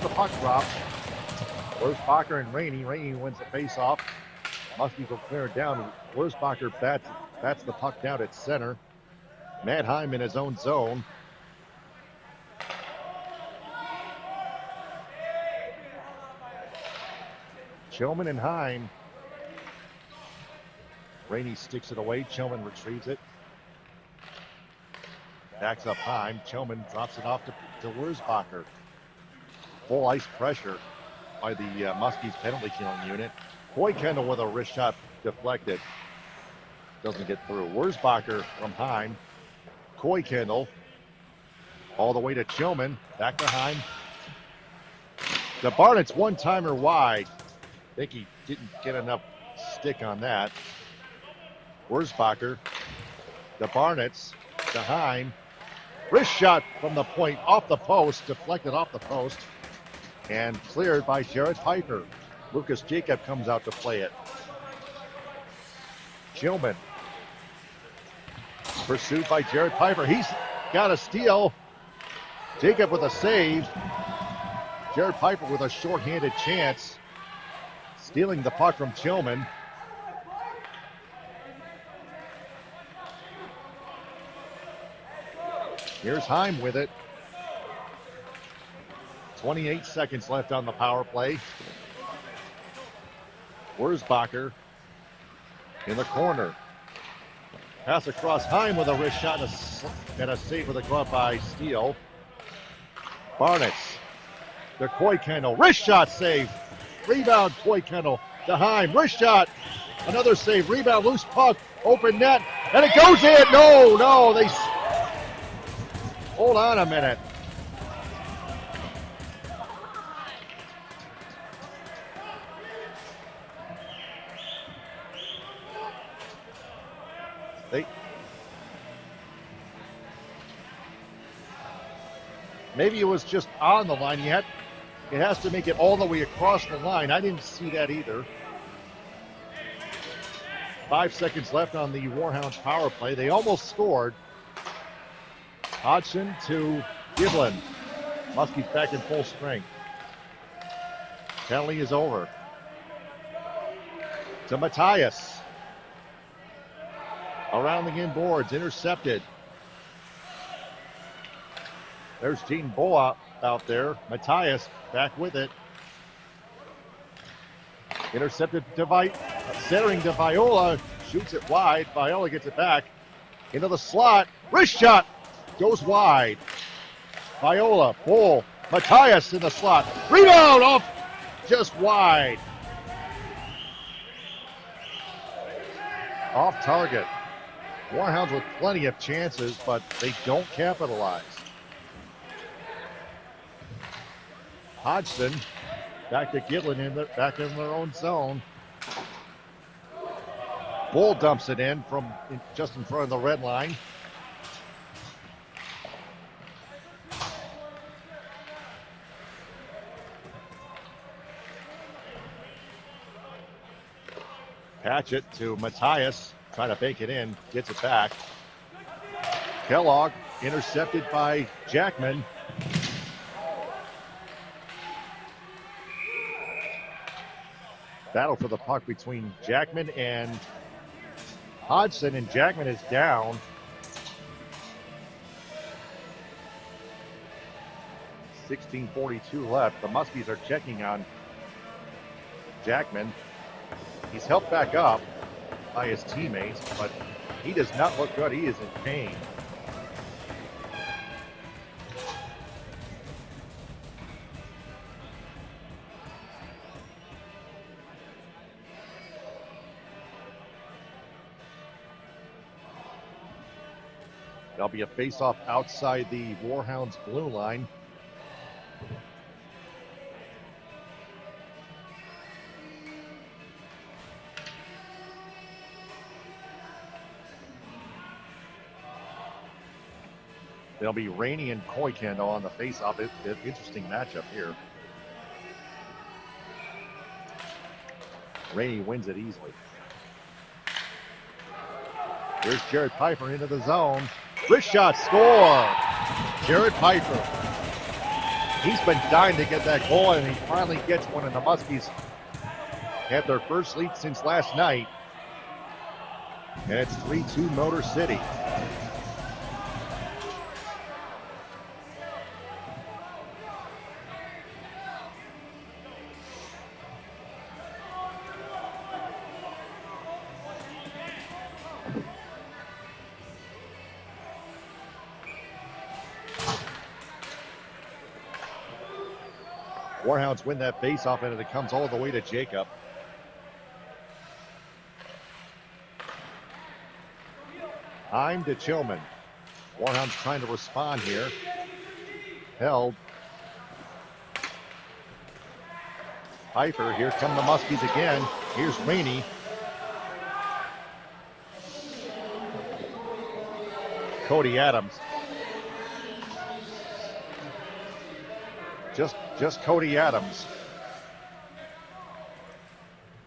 the puck drop. Wurzbacher and Rainey. Rainey wins the faceoff. Muskies will clear it down. Wurzbacher bats the puck down at center. Madheim in his own zone. Chilman and Heim. Rainey sticks it away. Chilman retrieves it. Backs up Heim. Chilman drops it off to Wurzbacher. Full ice pressure by the Muskies penalty killing unit. Kendall with a wrist shot deflected. Doesn't get through. Wurzbacher from Heim. Kendall all the way to Chilman. Back to Heim. The Barnett's one-timer wide. I think he didn't get enough stick on that. Wurzbacher. The Barnett's to Heim. Wrist shot from the point off the post. Deflected off the post. And cleared by Jared Piper. Lucas Jacob comes out to play it. Chilman. Pursued by Jared Piper. He's got a steal. Jacob with a save. Jared Piper with a shorthanded chance. Stealing the puck from Chilman. Here's Heim with it. 28 seconds left on the power play. Wurzbacher in the corner. Pass across. Heim with a wrist shot and a save with a glove by Steele. Barnett's to Kendall. Wrist shot save. Rebound Kendall to Heim. Wrist shot. Another save. Rebound. Loose puck. Open net. And it goes in. No. They hold on a minute. Maybe it was just on the line. It has to make it all the way across the line. I didn't see that either. 5 seconds left on the Warhounds power play. They almost scored. Hodgson to Giblin. Muskies back in full strength. Penalty is over. To Matthias. Around the inboards, intercepted. There's Gene Boa out there. Matthias back with it. Intercepted to centering to Viola. Shoots it wide. Viola gets it back into the slot. Wrist shot goes wide. Viola, Bull, Matthias in the slot. Rebound off just wide. Off target. Warhounds with plenty of chances, but they don't capitalize. Hodgson back to Gitlin back in their own zone. Bull dumps it in from just in front of the red line. Patchett to Matthias, trying to bake it in, gets it back. Kellogg intercepted by Jackman. Battle for the puck between Jackman and Hodgson, and Jackman is down. .16:42 left. The Muskies are checking on Jackman. He's helped back up by his teammates, but he does not look good. He is in pain. There'll be a face-off outside the Warhounds blue line. There'll be Rainey and Kendall on the face-off. It's an interesting matchup here. Rainey wins it easily. Here's Jared Piper into the zone. Wrist shot, score! Jared Piper. He's been dying to get that goal, and he finally gets one, and the Muskies have their first lead since last night. And it's 3-2 Motor City. Warhounds win that faceoff, and it comes all the way to Jacob. Heim to Chillman. Warhounds trying to respond here. Held. Pfeiffer, here come the Muskies again. Here's Rainey. Cody Adams. Just Cody Adams.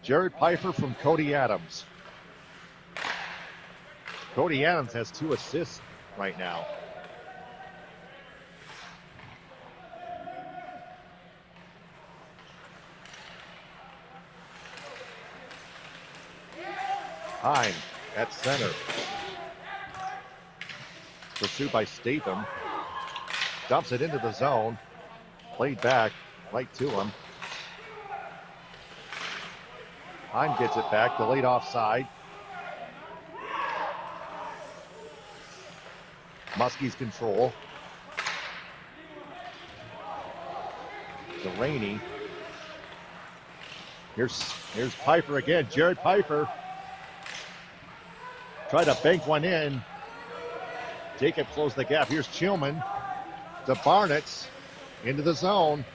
Jared Pfeiffer from Cody Adams. Cody Adams has 2 assists right now. Heim at center. Pursued by Statham. Dumps it into the zone. Played back, right to him. Heim gets it back, delayed offside. Muskies control. Delaney. Here's Pfeiffer again. Jared Pfeiffer. Tried to bank one in. Jacob closed the gap. Here's Chillman to Barnett's. Into the zone.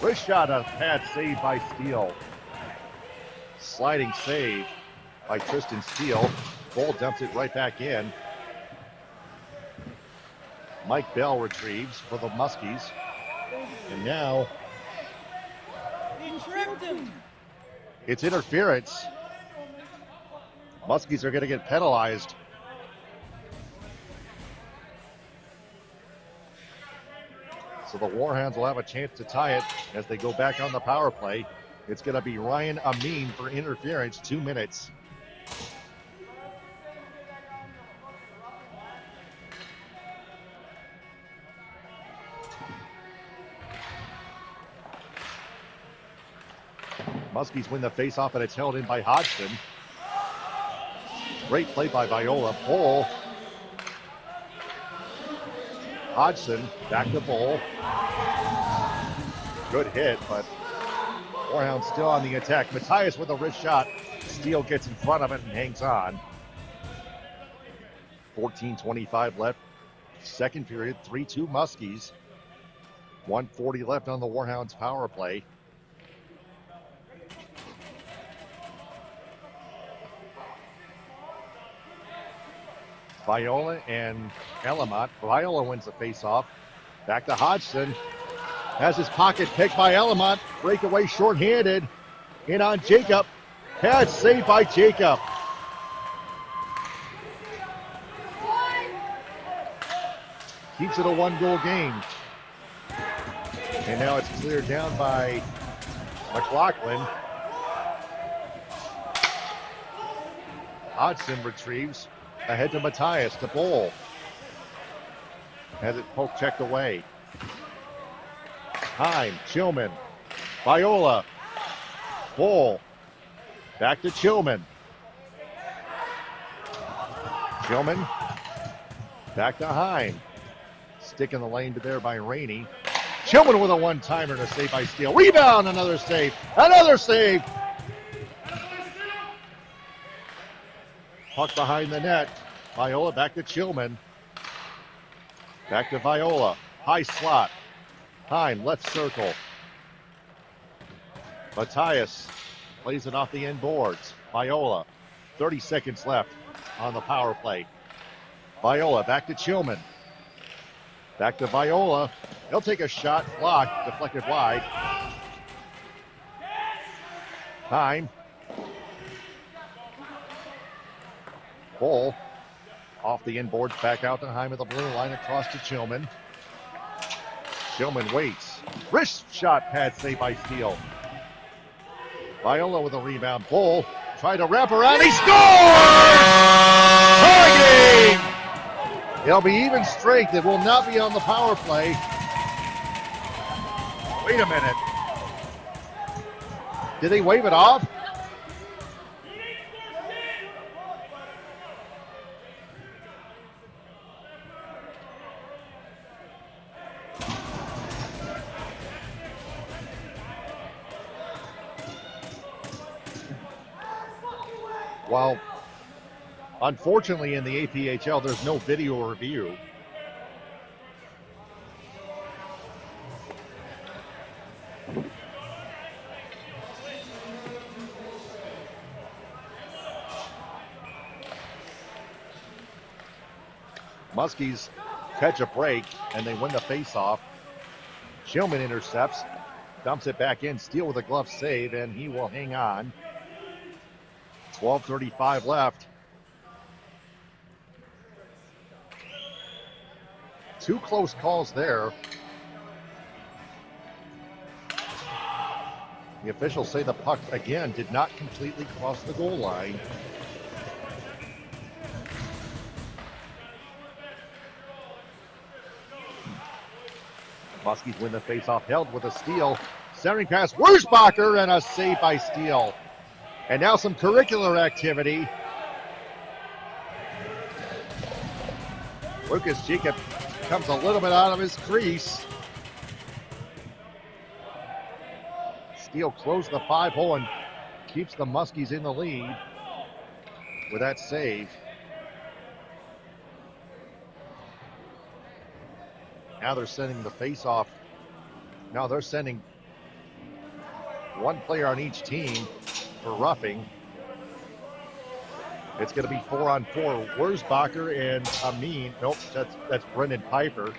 Wrist shot, a pad save by Steele. Sliding save by Tristan Steele. Bull dumps it right back in. Mike Bell retrieves for the Muskies. And now it's interference. Muskies are going to get penalized. So the Warhounds will have a chance to tie it as they go back on the power play. It's going to be Ryan Amin for interference, 2 minutes. Muskies win the faceoff, and it's held in by Hodgson. Great play by Viola. Bull. Hodgson back to Bull. Good hit, but Warhounds still on the attack. Matthias with a wrist shot. Steele gets in front of it and hangs on. 14:25 left. Second period, 3-2 Muskies. 1:40 left on the Warhounds power play. Viola and Elamont. Viola wins the faceoff. Back to Hodgson. Has his pocket picked by Elamont. Breakaway shorthanded. In on Jacob. Pad saved by Jacob. Keeps it a 1-goal game. And now it's cleared down by McLaughlin. Hodgson retrieves. Ahead to Matthias, to Bull. Has it poke checked away. Heim, Chillman, Viola, Bull. Back to Chillman. Chillman, back to Heim. Stick in the lane there by Rainey. Chillman with a one-timer to save by Steele. Rebound, another save. Another save. Puck behind the net. Viola back to Chillman. Back to Viola. High slot. Heim, left circle. Matthias plays it off the end boards. Viola. 30 seconds left on the power play. Viola back to Chillman. Back to Viola. He'll take a shot. Blocked. Deflected wide. Heim. Bull off the inboards, back out to Heim at the blue line, across to Chillman. Shillman waits. Wrist shot pad save by Steele. Viola with a rebound. Bull tried to wrap around. He scores! Tie game! It'll be even strength. It will not be on the power play. Wait a minute. Did they wave it off? Well, unfortunately in the APHL, there's no video review. Muskies catch a break and they win the face-off. Shillman intercepts, dumps it back in, Steele with a glove save, and he will hang on. 12:35 left. Two close calls there. The officials say the puck, again, did not completely cross the goal line. Muskies win the faceoff, held with a steal. Centering pass, Wurzbacher, and a save by Steele. And now some curricular activity. Lucas Jacob comes a little bit out of his crease. Steele closed the 5-hole and keeps the Muskies in the lead with that save. Now they're sending the face-off. Now they're sending one player on each team for roughing. It's going to be 4-on-4. Wurzbacher and Amin. Nope, that's Brendan Piper.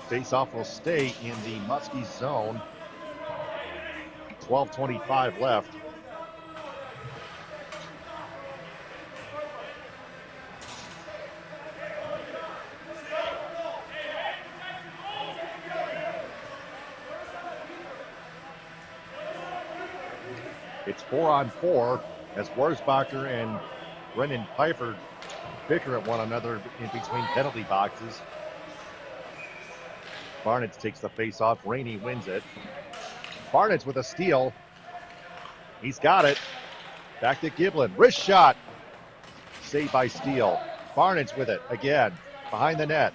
Face-off will stay in the Muskies zone. 12:25 left. It's 4-on-4 as Wurzbacher and Brendan Piper bicker at one another in between penalty boxes. Barnett takes the face-off. Rainey wins it. Barnett's with a steal. He's got it. Back to Giblin. Wrist shot. Saved by Steele. Barnett's with it again. Behind the net.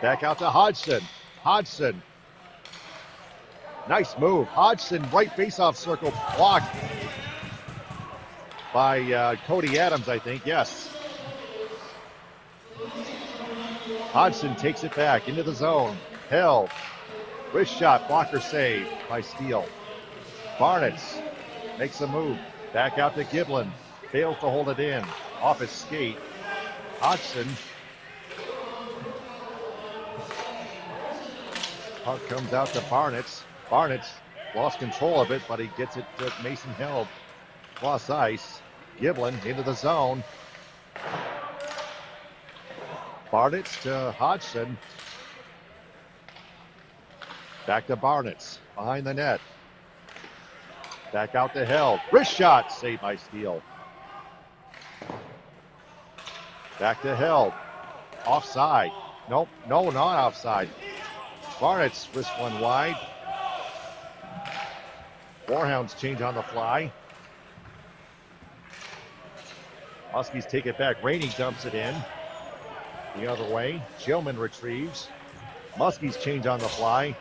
Back out to Hodgson. Hodgson. Nice move. Hodgson, right face-off circle, blocked by Cody Adams, I think. Yes. Hodgson takes it back into the zone. Held. Wrist shot, blocker save by Steele. Barnett makes a move. Back out to Giblin. Fails to hold it in. Off his skate. Hodgson. Puck comes out to Barnett. Barnett lost control of it, but he gets it to Mason Held. Cross ice. Giblin into the zone. Barnett to Hodgson. Back to Barnett. Behind the net. Back out to Held. Wrist shot. Saved by Steele. Back to Held. Offside. Nope. No, not offside. Barnett's wrist one wide. Warhounds change on the fly. Muskies take it back. Rainey dumps it in. The other way. Shillman retrieves. Muskies change on the fly.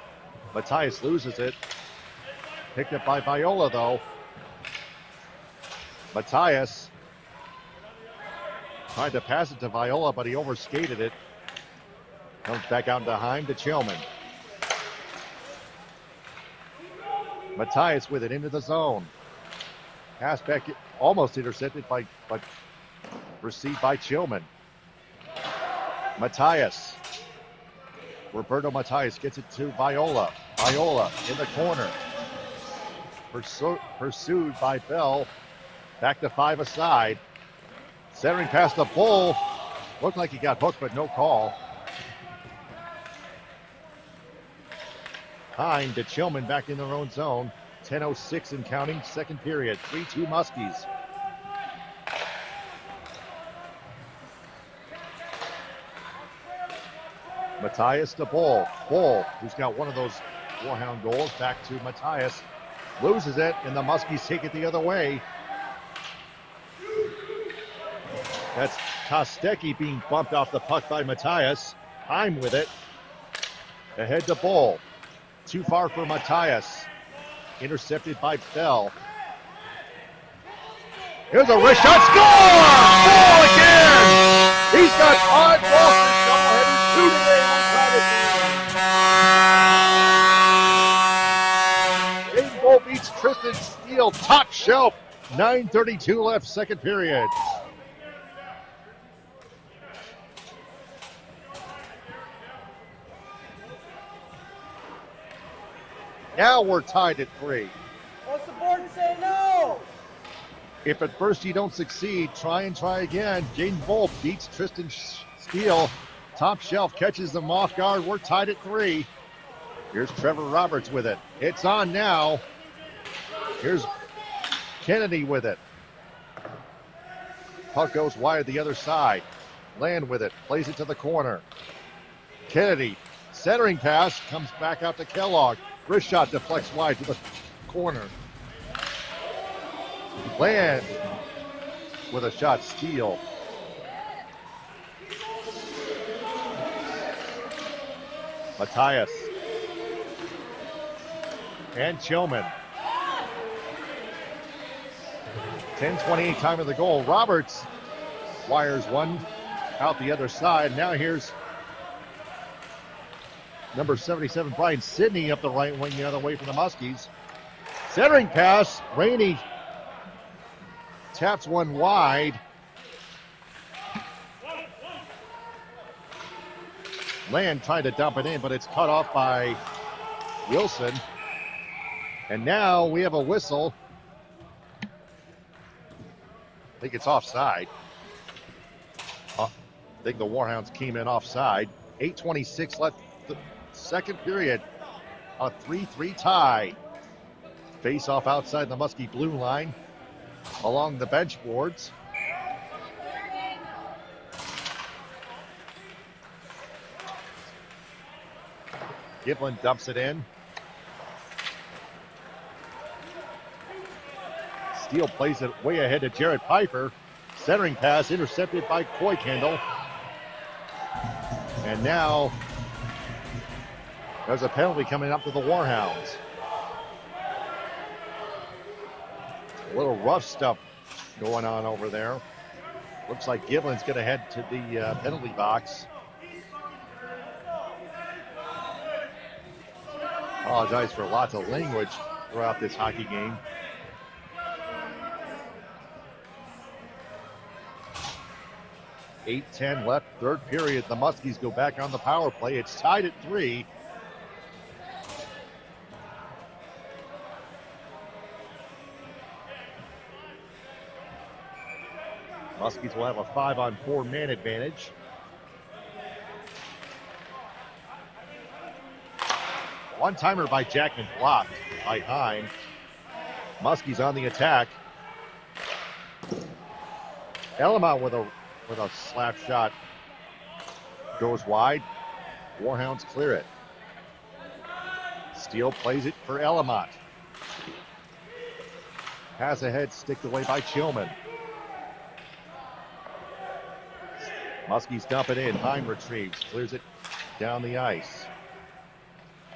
Matthias loses it. Picked up by Viola, though. Matthias tried to pass it to Viola, but he overskated it. Comes back out to Heim to Chillman. Matthias with it into the zone. Pass back, almost intercepted but received by Chillman. Matthias. Roberto Matthias gets it to Viola. Viola in the corner. pursued by Bell. Back to 5 aside. Centering past the Bull. Looked like he got hooked, but no call. Hine to Chillman back in their own zone. 10:06 and counting, second period. 3-2 Muskies. Matthias to Bull. Bull, who's got one of those Warhound goals, back to Matthias. Loses it, and the Muskies take it the other way. That's Kostecki being bumped off the puck by Matthias. Heim with it. Ahead to Bull. Too far for Matthias. Intercepted by Bell. Here's a wrist shot. Score! Bull again! He's got Todd Walker's doubleheader, 2 today on Friday. Aiden Bull beats Tristan Steele, top shelf. 9:32 left, second period. Now we're tied at 3.
What's the board say no?
If at first you don't succeed, try again. Jaden Bull beats Tristan Steele. Top shelf catches them off guard. We're tied at 3. Here's Trevor Roberts with it. It's on now. Here's Kennedy with it. Puck goes wide the other side. Land with it. Plays it to the corner. Kennedy, centering pass, comes back out to Kellogg. Wrist shot deflects wide to the corner. Land with a shot, Steele. Matthias. And Chillman. 10:28 time of the goal. Roberts wires one out the other side. Now here's number 77, Brian Sidney, up the right wing the other way from the Muskies. Centering pass. Rainey taps one wide. Land tried to dump it in, but it's cut off by Wilson. And now we have a whistle. I think it's offside. I think the Warhounds came in offside. 8:26 left. Second period, a 3-3 tie. Face off outside the Muskie blue line along the bench boards. Giblin dumps it in. Steele plays it way ahead to Jared Piper. Centering pass intercepted by Koikendall. And now there's a penalty coming up to the Warhounds. A little rough stuff going on over there. Looks like Giblin's going to head to the penalty box. Apologize for lots of language throughout this hockey game. .8:10 left, third period. The Muskies go back on the power play. It's tied at 3. Muskies will have a 5-on-4 man advantage. One-timer by Jackman blocked by Hine. Muskies on the attack. Elamont with a slap shot goes wide. Warhounds clear it. Steele plays it for Elamont. Pass ahead, sticked away by Chillman. Muskies dump it in. Hine retrieves, clears it down the ice.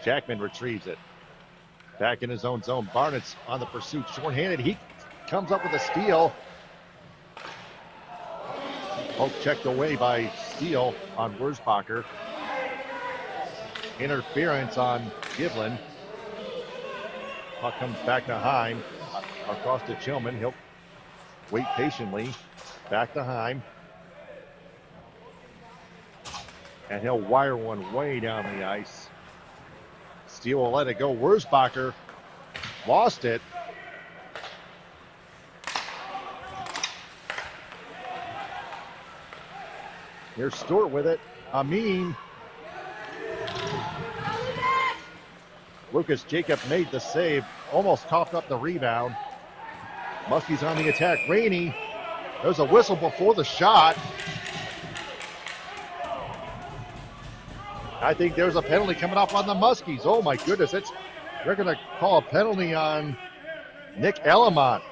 Jackman retrieves it. Back in his own zone. Barnett's on the pursuit, shorthanded. He comes up with a steal. Poke checked away by Steele on Wurzbacher. Interference on Giblin. Puck comes back to Heim. Across to Chillman. He'll wait patiently. Back to Heim. And he'll wire one way down the ice. Steele will let it go. Wurzbacher lost it. Here's Stewart with it. Amin. Lucas Jacob made the save. Almost coughed up the rebound. Muskies on the attack. Rainey. There's a whistle before the shot. I think there's a penalty coming up on the Muskies. Oh my goodness, they're going to call a penalty on Nick Elamont.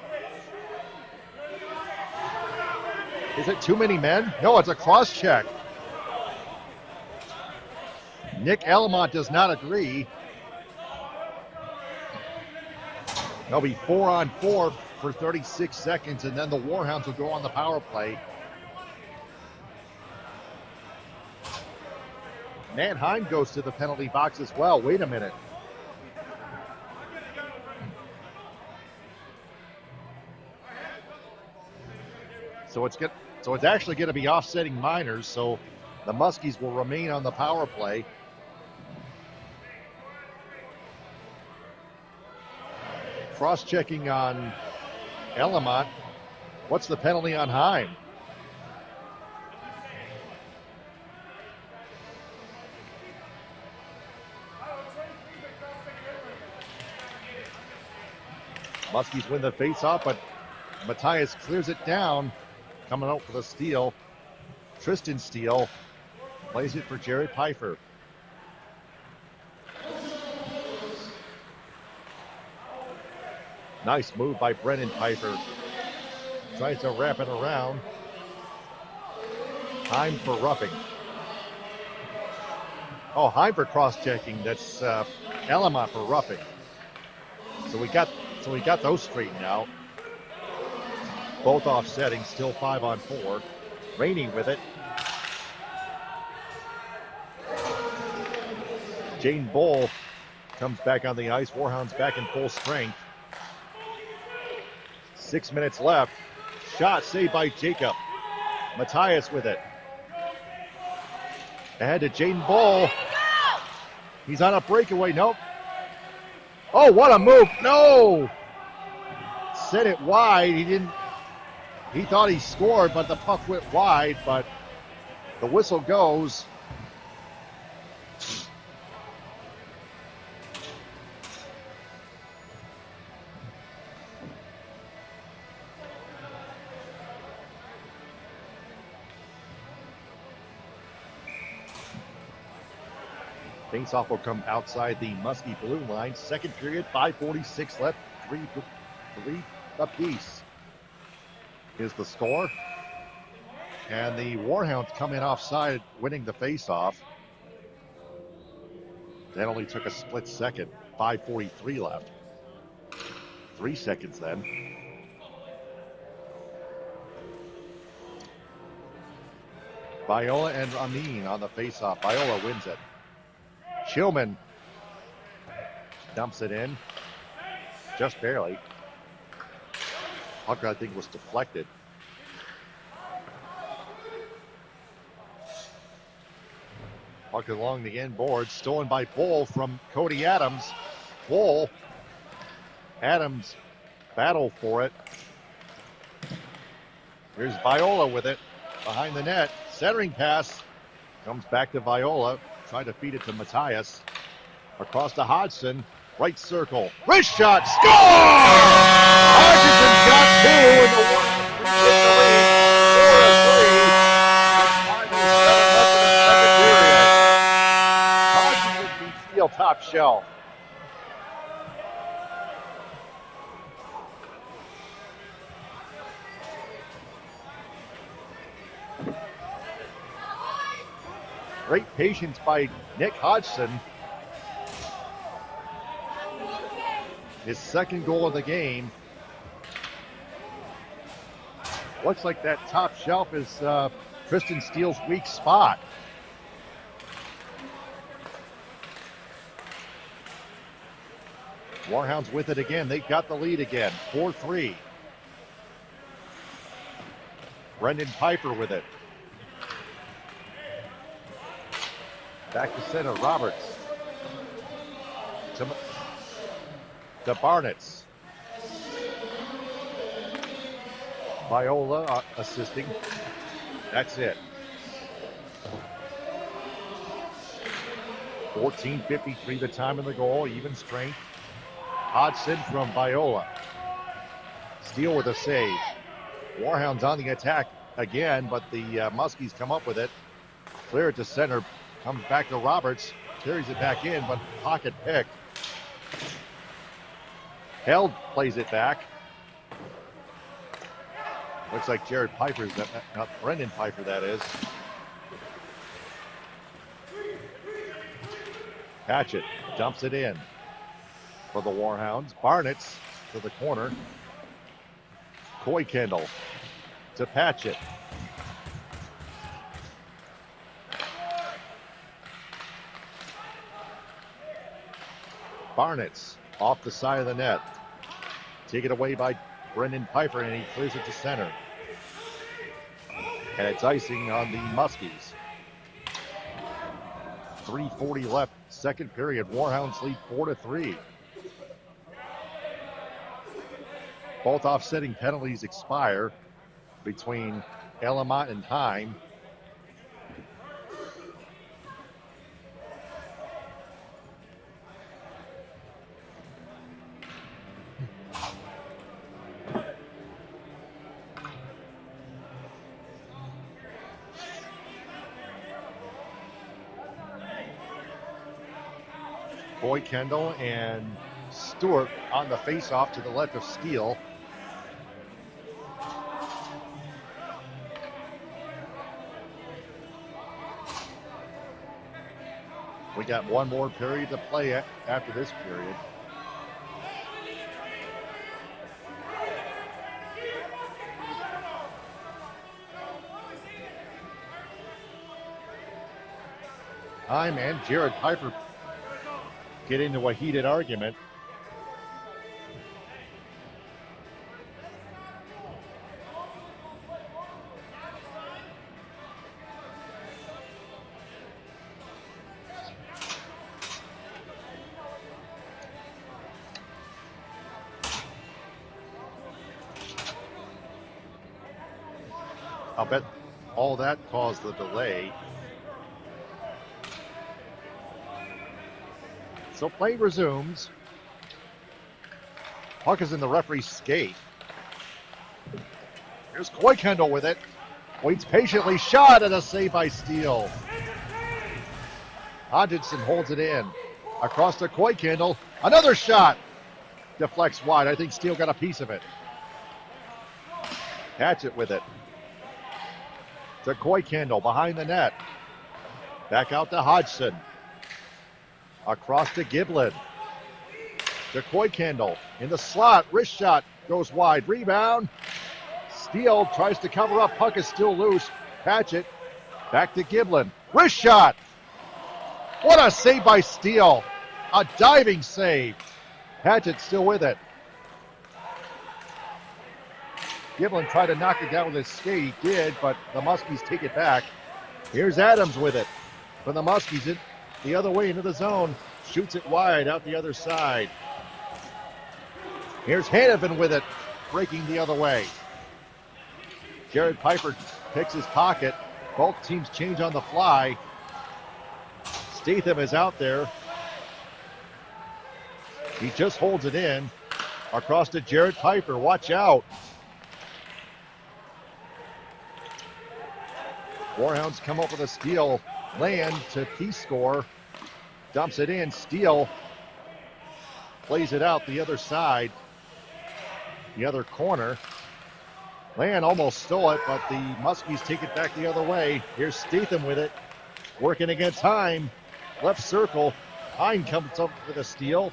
Is it too many men? No, it's a cross check. Nick Elamont does not agree. They'll be 4-on-4 for 36 seconds, and then the Warhounds will go on the power play. Mannheim goes to the penalty box as well. Wait a minute. So it's actually going to be offsetting Miners, so the Muskies will remain on the power play. Cross-checking on Elamont. What's the penalty on Heim? Muskies win the face-off, but Matthias clears it down. Coming out for the steal. Tristan Steele plays it for Jared Pfeiffer. Nice move by Brennan Pfeiffer. Tries to wrap it around. Heim for roughing. Oh, Heim for cross-checking. That's Elamont for roughing. So we got those straightened out. Both offsetting, still 5-on-4. Rainey with it. Jane Bull comes back on the ice. Warhounds back in full strength. 6 minutes left. Shot saved by Jacob. Matthias with it. Ahead to Jane Bull. He's on a breakaway. Nope. Oh, what a move. No. Set it wide. He thought he scored, but the puck went wide, but the whistle goes. Faceoff will come outside the Muskie blue line. Second period, 5:46 left, 3 apiece is the score. And the Warhounds come in offside, winning the faceoff. That only took a split second. 5:43 left. 3 seconds then. Viola and Amin on the faceoff. Viola wins it. Shillman dumps it in. Just barely. Puck, I think, was deflected. Puck along the end board, stolen by Bull from Cody Adams. Bull, Adams battle for it. Here's Viola with it behind the net. Centering pass comes back to Viola. Trying to feed it to Matthias. Across to Hodgson. Right circle. Wrist shot. Score! Hodgson's got two, and the Warhounds get the lead. 4-3 with 5:07 left in the second period. Hodgson beats Steele top shelf. Great patience by Nick Hodgson. His second goal of the game. Looks like that top shelf is Tristan Steele's weak spot. Warhounds with it again. They've got the lead again. 4-3. Brendan Piper with it. Back to center, Roberts. To Barnetts. Viola assisting. That's it. 14:53 the time in the goal, even strength. Hodgson from Viola. Steele with a save. Warhounds on the attack again, but the Muskies come up with it. Clear it to center, comes back to Roberts, carries it back in, but pocket picked. Held plays it back. Looks like Jared Piper's, not Brendan Piper, that is. Patchett dumps it in for the Warhounds. Barnett's to the corner. Coy Kendall to Patchett. Barnett's off the side of the net. Taken away by Brendan Piper, and he clears it to center. And it's icing on the Muskies. 3:40 left, second period. Warhounds lead 4-3. Both offsetting penalties expire between Elamont and Heim. Coy Kendall and Stewart on the face-off to the left of Steele. We got one more period to play after this period. Heim and Jared Piper get into a heated argument. I'll bet all that caused the delay. So play resumes. Puck is in the referee's skate. Here's Coy Kendall with it. Waits patiently, shot, and a save by Steele. Hodgson holds it in. Across to Coy Kendall. Another shot. Deflects wide. I think Steele got a piece of it. Patchett with it. To Coy Kendall behind the net. Back out to Hodgson. Across to Giblin. To Coy Kendall. In the slot. Wrist shot. Goes wide. Rebound. Steele tries to cover up. Puck is still loose. Patchett. Back to Giblin. Wrist shot. What a save by Steele. A diving save. Patchett still with it. Giblin tried to knock it down with his skate. He did, but the Muskies take it back. Here's Adams with it. For the Muskies, it the other way into the zone. Shoots it wide out the other side. Here's Hanovan with it. Breaking the other way. Jared Piper picks his pocket. Both teams change on the fly. Statham is out there. He just holds it in. Across to Jared Piper. Watch out. Warhounds come up with a steal. Land to P-score. Dumps it in. Steele plays it out the other side. The other corner. Land almost stole it, but the Muskies take it back the other way. Here's Statham with it. Working against Heim. Left circle. Heim comes up with a steal.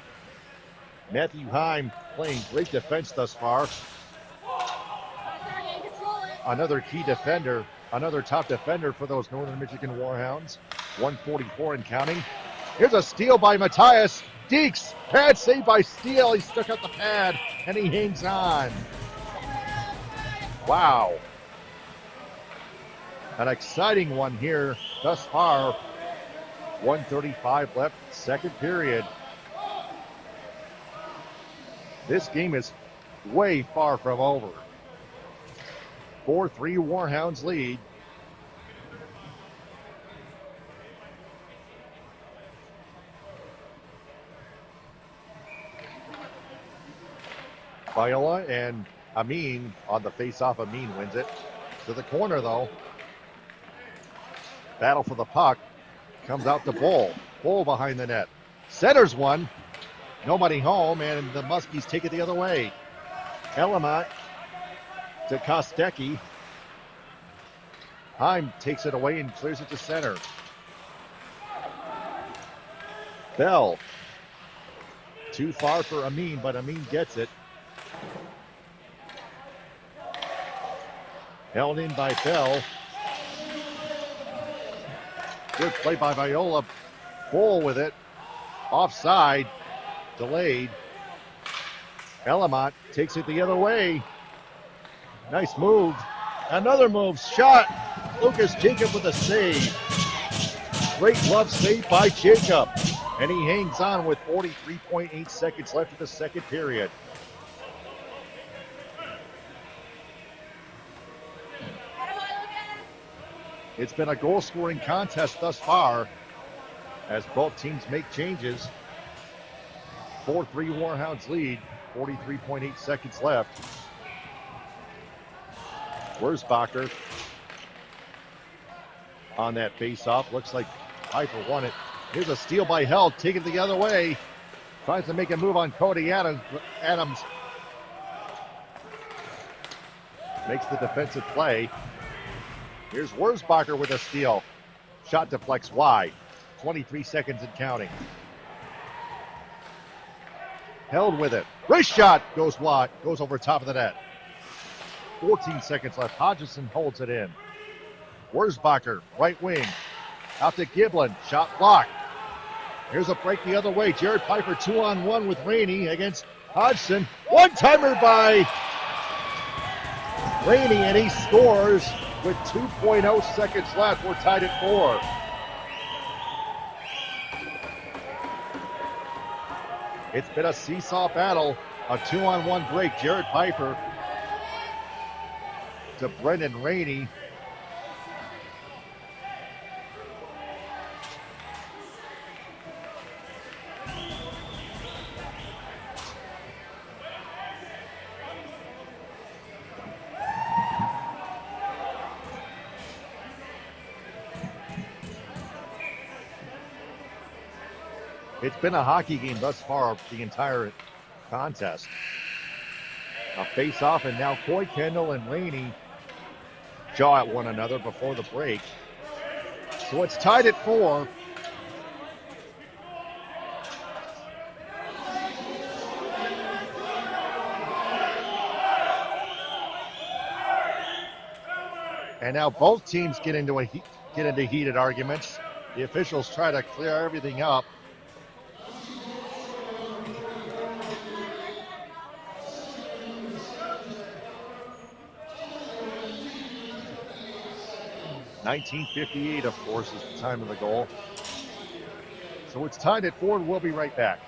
Matthew Heim playing great defense thus far. Another key defender. Another top defender for those Northern Michigan Warhounds. 144 and counting. Here's a steal by Matthias. Deeks. Pad save by Steele. He stuck out the pad and he hangs on. Wow. An exciting one here thus far. 1:35 left, second period. This game is way far from over. 4-3 Warhounds lead. Viola and Amin on the face-off. Amin wins it. To the corner, though. Battle for the puck. Comes out to Bull. Bull behind the net. Centers one. Nobody home, and the Muskies take it the other way. Elamont to Kostecki. Heim takes it away and clears it to center. Bell. Too far for Amin, but Amin gets it. Held in by Bell. Good play by Viola. Bull with it. Offside. Delayed. Elamont takes it the other way. Nice move. Another move. Shot. Lucas Jacob with a save. Great glove save by Jacob. And he hangs on with 43.8 seconds left of the second period. It's been a goal-scoring contest thus far as both teams make changes. 4-3 Warhounds lead, 43.8 seconds left. Wurzbacher on that face-off. Looks like Piper won it. Here's a steal by Held, taken the other way. Tries to make a move on Cody Adams. Adams makes the defensive play. Here's Wurzbacher with a steal. Shot deflects wide. 23 seconds and counting. Held with it. Wrist shot goes wide, goes over top of the net. 14 seconds left. Hodgson holds it in. Wurzbacher, right wing. Out to Giblin. Shot blocked. Here's a break the other way. Jared Piper 2-on-1 with Rainey against Hodgson. One-timer by Rainey, and he scores with 2.0 seconds left. We're tied at 4. It's been a seesaw battle. A 2-on-1 break. Jared Piper to Brendan Rainey. It's been a hockey game thus far, the entire contest. A face-off, and now Coy Kendall and Rainey jaw at one another before the break. So it's tied at 4. And now both teams get into heated arguments. The officials try to clear everything up. .1958, of course, is the time of the goal. So it's tied at 4, and we'll be right back.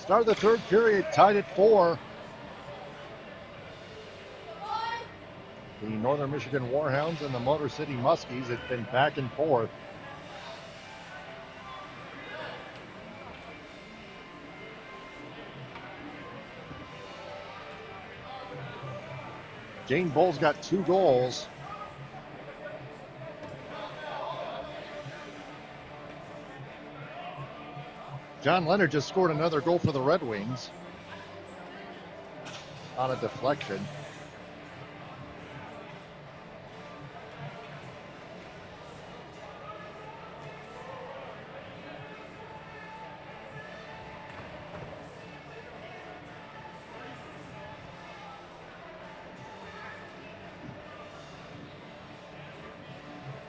Start of the third period, tied at 4. The Northern Michigan Warhounds and the Motor City Muskies. It's been back and forth. Jane Bull's got 2 goals. John Leonard just scored another goal for the Red Wings on a deflection.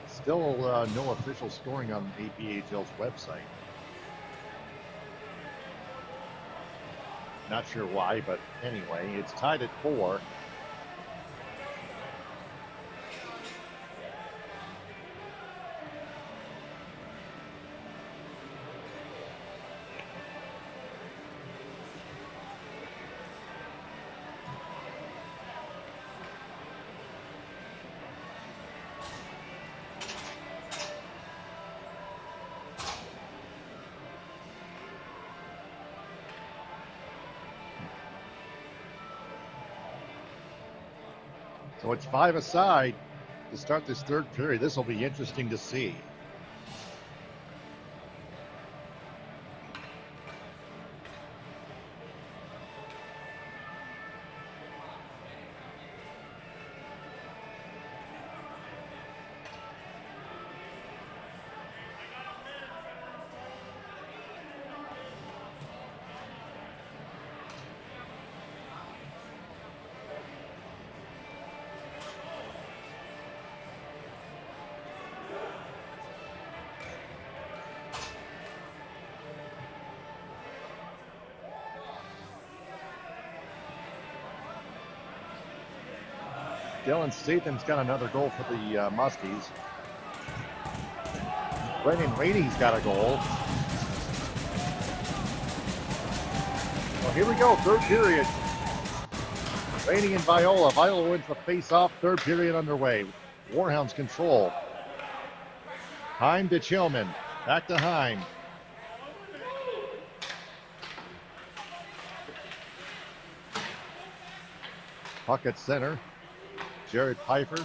Still no official scoring on APHL's website. Not sure why, but anyway, it's tied at 4. So it's 5 aside to start this third period. This will be interesting to see. Dylan Statham's got another goal for the Muskies. Brendan Rainey's got a goal. Well, here we go, third period. Rainey and Viola. Viola wins the face-off, third period underway. Warhounds control. Heim to Chillman. Back to Heim. Puck at center. Jared Pfeiffer.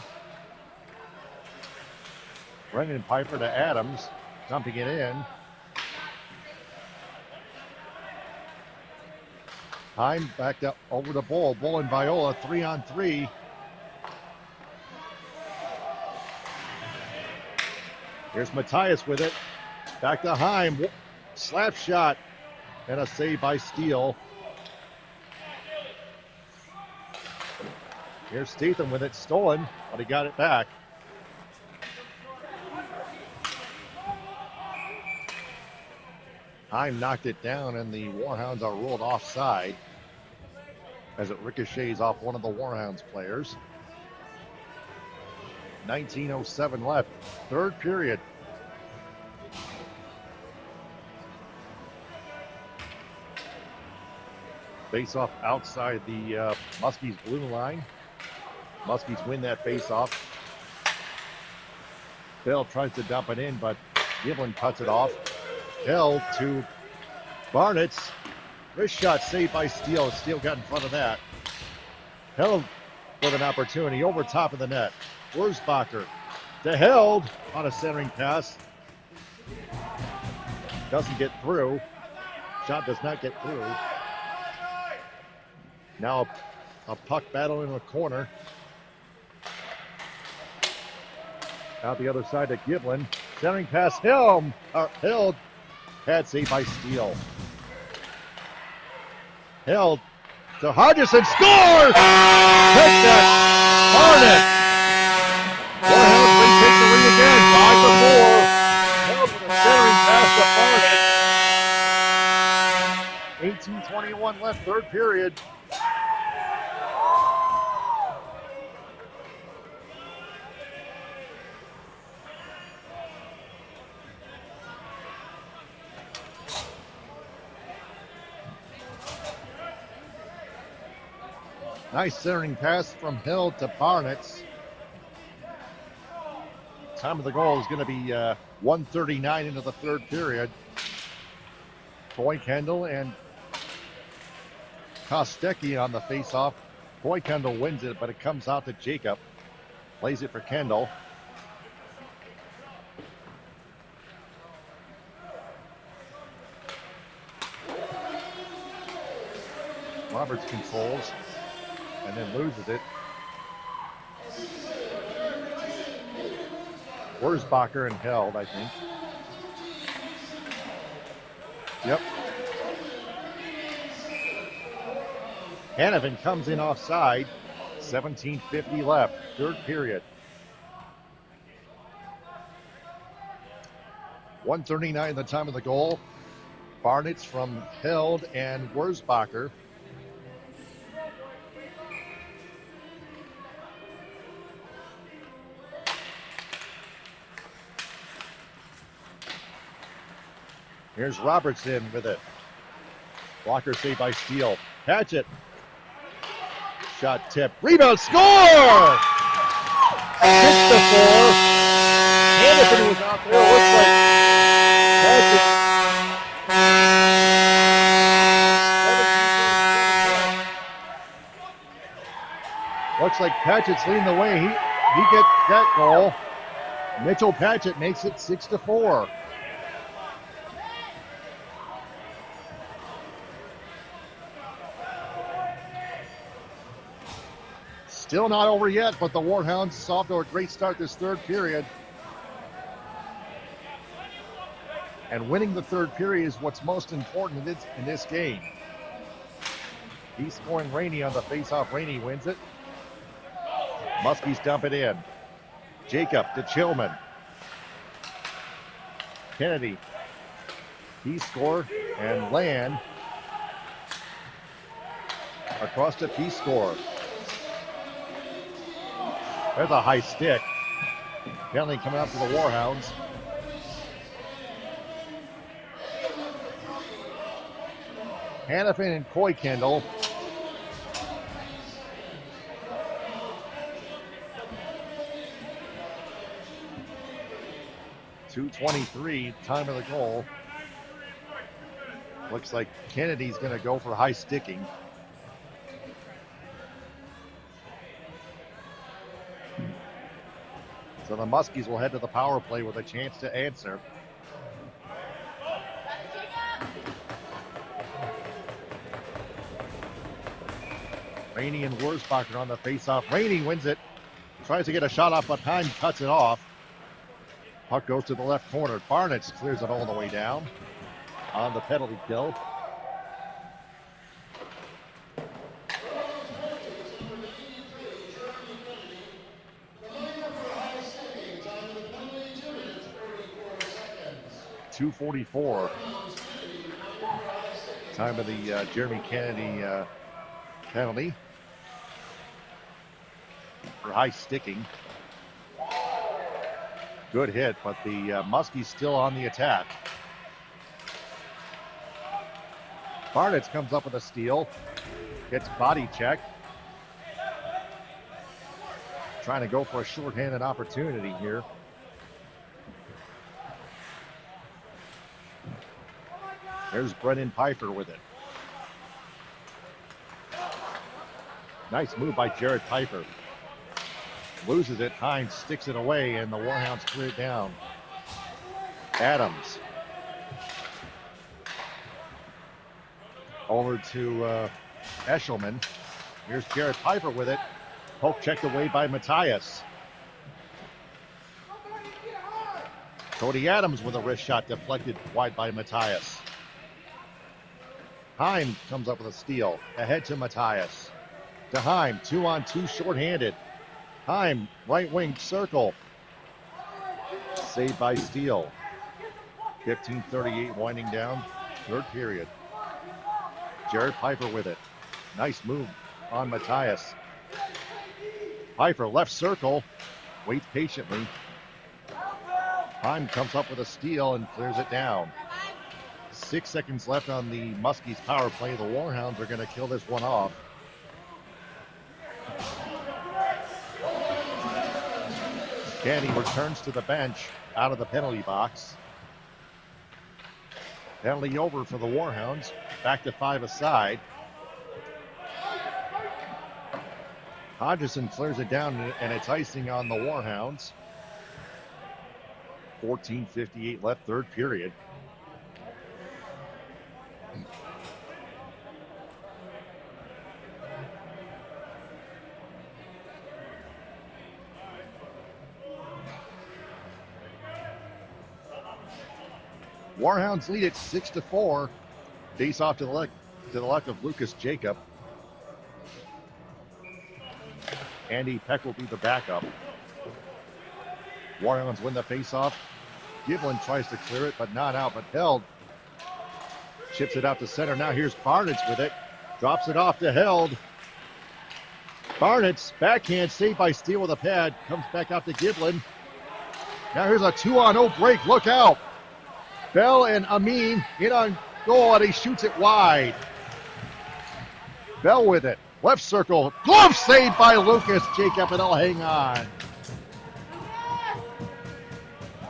Brendan Pfeiffer to Adams. Dumping it in. Heim back up over to Bull. Bull and Viola 3-on-3. Here's Matthias with it. Back to Heim. Slap shot. And a save by Steele. Here's Statham with it, stolen, but he got it back. Heim knocked it down, and the Warhounds are ruled offside as it ricochets off one of the Warhounds players. 19:07 left, third period. Face off outside the Muskies blue line. Muskies win that face-off. Bell tries to dump it in, but Giblin cuts it off. Held to Barnett's. Wrist shot saved by Steele. Steele got in front of that. Held with an opportunity over top of the net. Wurzbacher to Held on a centering pass. Doesn't get through. Shot does not get through. Now a puck battle in the corner. Out the other side to Giblin. Centering pass, Held. Pad save by Steele. Held to Hodgson. Scores! Touchdown! Barnett! Warhounds retake the lead again. 5-4. Held with a centering pass to Barnett. 18:21 left, third period. Nice centering pass from Hill to Barnett. Time of the goal is going to be 1:39 into the third period. Troy Kendall and Kostecki on the faceoff. Troy Kendall wins it, but it comes out to Jacob. Plays it for Kendall. Roberts controls and then loses it. Wurzbacher and held, I think. Yep. Hannafin comes in offside. 17:50 left, third period. 1:39 the time of the goal. Barnett's from Held and Wurzbacher. Here's Robertson with it. Blocker saved by Steele. Patchett. Shot tip. Rebound. Score! 6-4. Hannafin was out there. Looks like Patchett. Looks like Patchett's leading the way. He gets that goal. Mitchell Patchett makes it 6-4. Still not over yet, but the Warhounds is off to a great start this third period. And winning the third period is what's most important in this game. He's scoring Rainey on the faceoff. Rainey wins it. Muskies dump it in. Jacob to Chillman. Kennedy. He scored and Land across the P score. There's a high stick. Penalty coming up for the Warhounds. Hannafin and Coy Kendall. .223 time of the goal. Looks like Kennedy's going to go for high sticking. So the Muskies will head to the power play with a chance to answer. Rainey and Wurzbacher on the faceoff. Rainey wins it. Tries to get a shot off, but Heim cuts it off. Puck goes to the left corner. Barnett clears it all the way down on the penalty kill. .244 time of the Jeremy Kennedy penalty for high sticking. Good hit, but the Muskies still on the attack. Barnett comes up with a steal, gets body checked. Trying to go for a shorthanded opportunity here. There's Brennan Pfeiffer with it. Nice move by Jared Pfeiffer. Loses it. Hines sticks it away, and the Warhounds clear it down. Adams. Over to Eshelman. Here's Jared Pfeiffer with it. Poke checked away by Matthias. Cody Adams with a wrist shot deflected wide by Matthias. Heim comes up with a steal. Ahead to Matthias. To Heim. 2-on-2 shorthanded. Heim, right wing circle. Saved by Steele. 15:38 winding down. Third period. Jared Pfeiffer with it. Nice move on Matthias. Pfeiffer left circle. Waits patiently. Heim comes up with a steal and clears it down. 6 seconds left on the Muskies power play. The Warhounds are going to kill this one off. Candy returns to the bench out of the penalty box. Penalty over for the Warhounds. Back to 5 aside. Hodgson clears it down, and it's icing on the Warhounds. 14:58 left, third period. Warhounds lead it 6-4. Face off to the left of Lucas Jacob. Andy Peck will be the backup. Warhounds win the face-off. Giblin tries to clear it, but not out, but held. Chips it out to center. Now here's Barnitz with it. Drops it off to Held. Barnitz, backhand, saved by Steele with a pad. Comes back out to Giblin. Now here's a 2-on-0 break. Look out. Bell and Amin in on goal, and he shoots it wide. Bell with it. Left circle. Glove saved by Lucas Jacob, and he'll hang on.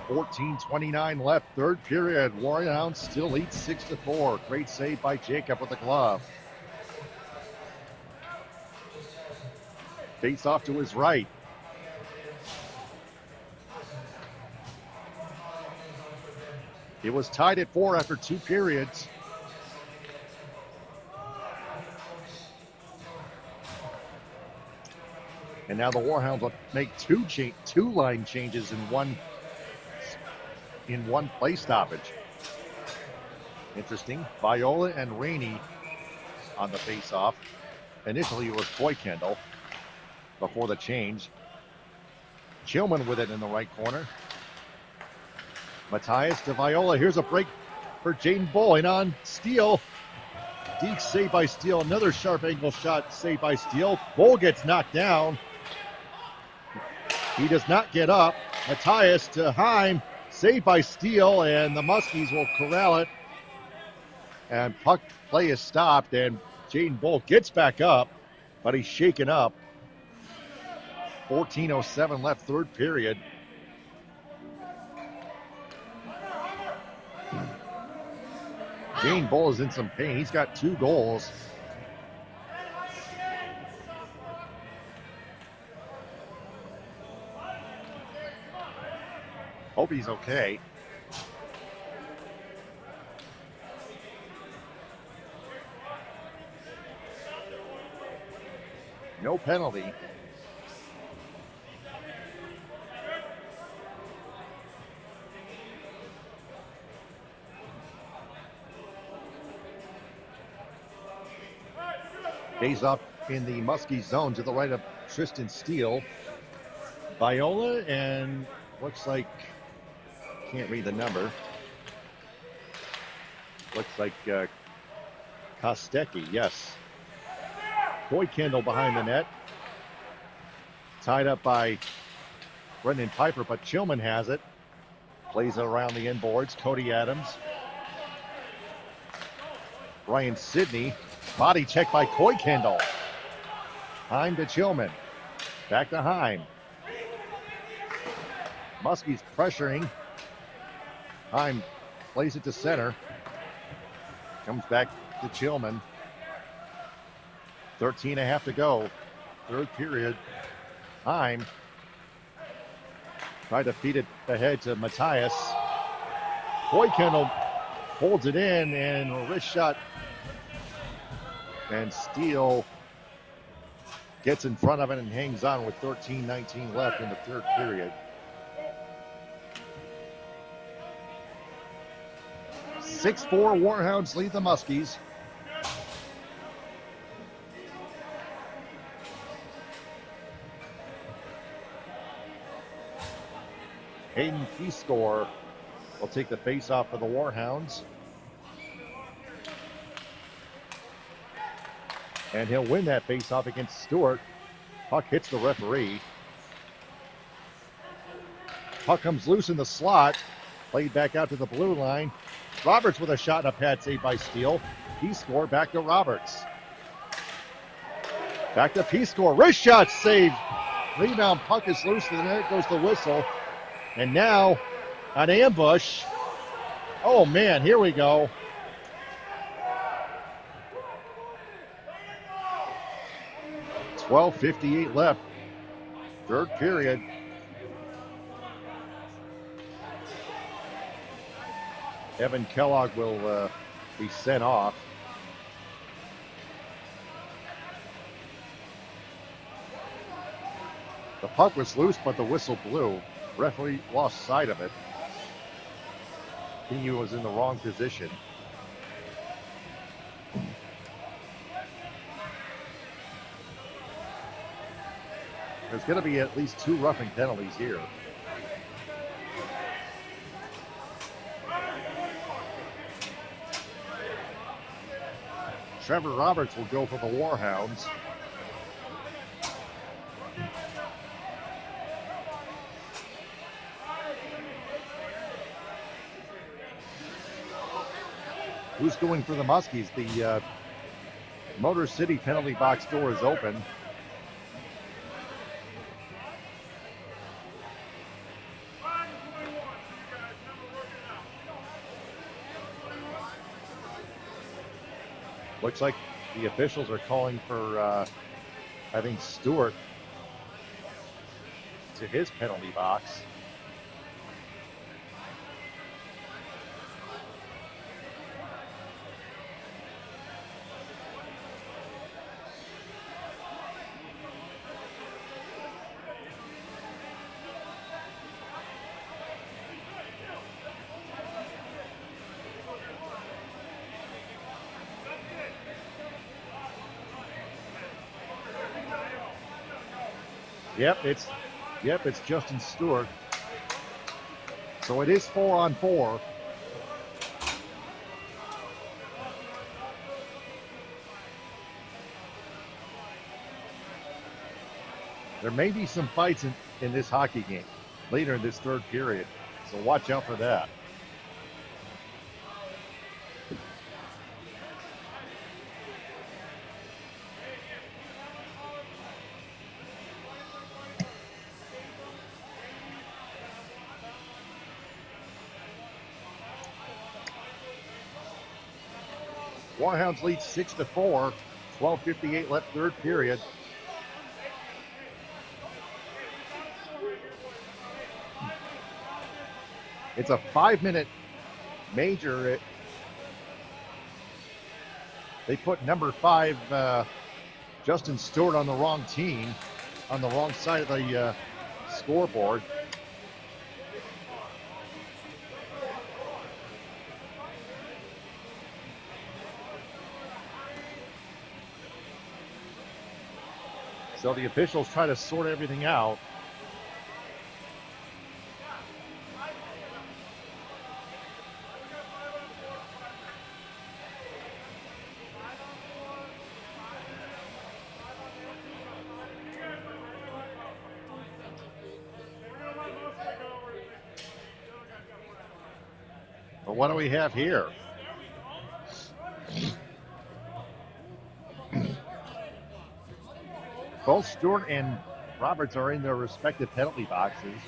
14:29 left, third period. Warhounds still lead 6-4. Great save by Jacob with the glove. Face off to his right. It was tied at 4 after 2 periods. And now the Warhounds will make two line changes in one play stoppage. Interesting. Viola and Rainey on the face-off. Initially it was Boykendall before the change. Chillman with it in the right corner. Matthias to Viola. Here's a break for Jaden Bull. And on Steele. Deek saved by Steele. Another sharp angle shot saved by Steele. Bull gets knocked down. He does not get up. Matthias to Heim. Saved by Steele. And the Muskies will corral it. And puck play is stopped. And Jaden Bull gets back up. But he's shaken up. 14:07 left, third period. Jaden Bull is in some pain. He's got 2 goals. Hope he's okay. No penalty. Days up in the Muskies zone to the right of Tristan Steele. Viola and looks like, can't read the number. Looks like Kostecki, yes. Boykendall behind the net. Tied up by Brendan Piper, but Chillman has it. Plays it around the inboards. Cody Adams. Ryan Sidney. Body check by Boykendall. Heim to Chillman. Back to Heim. Muskies pressuring. Heim plays it to center. Comes back to Chillman. 13.5 to go. Third period. Heim tried to feed it ahead to Matthias. Boykendall holds it in, and a wrist shot. And Steele gets in front of it and hangs on with 13:19 left in the third period. 6-4 Warhounds lead the Muskies. Hayden Feescore will take the face-off for the Warhounds. And he'll win that face-off against Stewart. Puck hits the referee. Puck comes loose in the slot. Played back out to the blue line. Roberts with a shot and a pad saved by Steele. Feescore back to Roberts. Back to Feescore. Wrist shot saved Rebound, puck is loose, and there goes the whistle. And now, an ambush. Oh, man, here we go. .12:58 left. Third period. Evan Kellogg will be sent off. The puck was loose, but the whistle blew. Referee lost sight of it. He was in the wrong position. There's going to be at least 2 roughing penalties here. Trevor Roberts will go for the Warhounds. Who's going for the Muskies? The Motor City penalty box door is open. Looks like the officials are calling for, I think, Stewart to his penalty box. Yep, it's Justin Stewart. So it is 4-on-4. There may be some fights in this hockey game later in this third period, so watch out for that. Warhounds lead 6-4. 12:58 left third period. It's a 5-minute major. They put number 5, Justin Stewart, on the wrong team, on the wrong side of the scoreboard. So the officials try to sort everything out. But what do we have here? Both Stewart and Roberts are in their respective penalty boxes.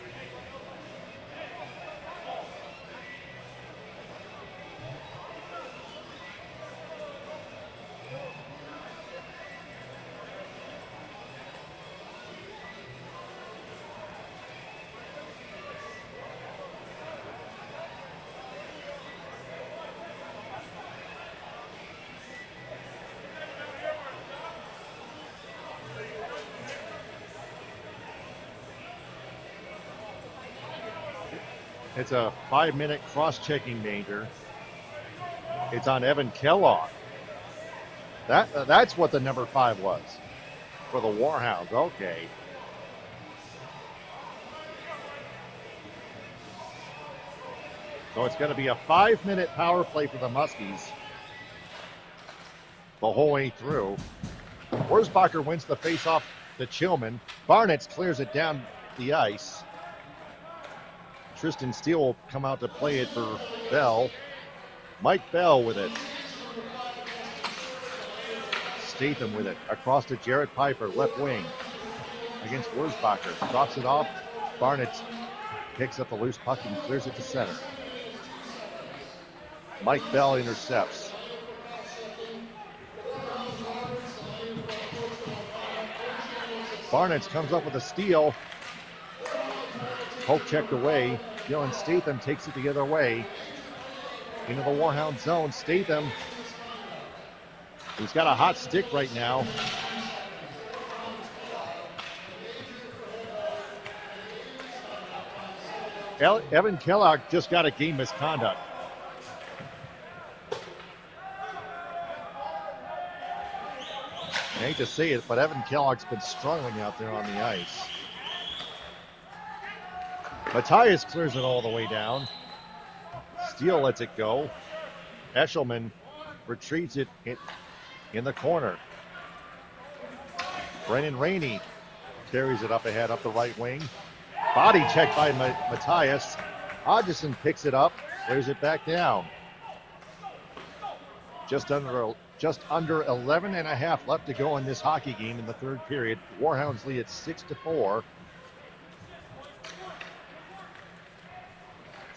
It's a 5-minute cross-checking major. It's on Evan Kellogg. That's what the number 5 was for the Warhounds. Okay. So it's going to be a 5-minute power play for the Muskies the whole way through. Wurzbacher wins the face-off to Chillman. Barnett clears it down the ice. Tristan Steele will come out to play it for Bell. Mike Bell with it. Statham with it. Across to Jared Piper, left wing. against Wurzbacher. Drops it off. Barnett picks up the loose puck and clears it to center. Mike Bell intercepts. Barnett comes up with a steal. Poke checked away. Dylan Statham takes it the other way. Into the Warhound zone. Statham, he's got a hot stick right now. Evan Kellogg just got a game misconduct. I hate to say it, but Evan Kellogg's been struggling out there on the ice. Matthias clears it all the way down. Steele lets it go. Eshelman retrieves it in the corner. Brennan Rainey carries it up ahead, up the right wing. Body check by Matthias. Hodgson picks it up, clears it back down. Just under 11 and a half left to go in this hockey game in the third period. Warhounds lead at 6-4.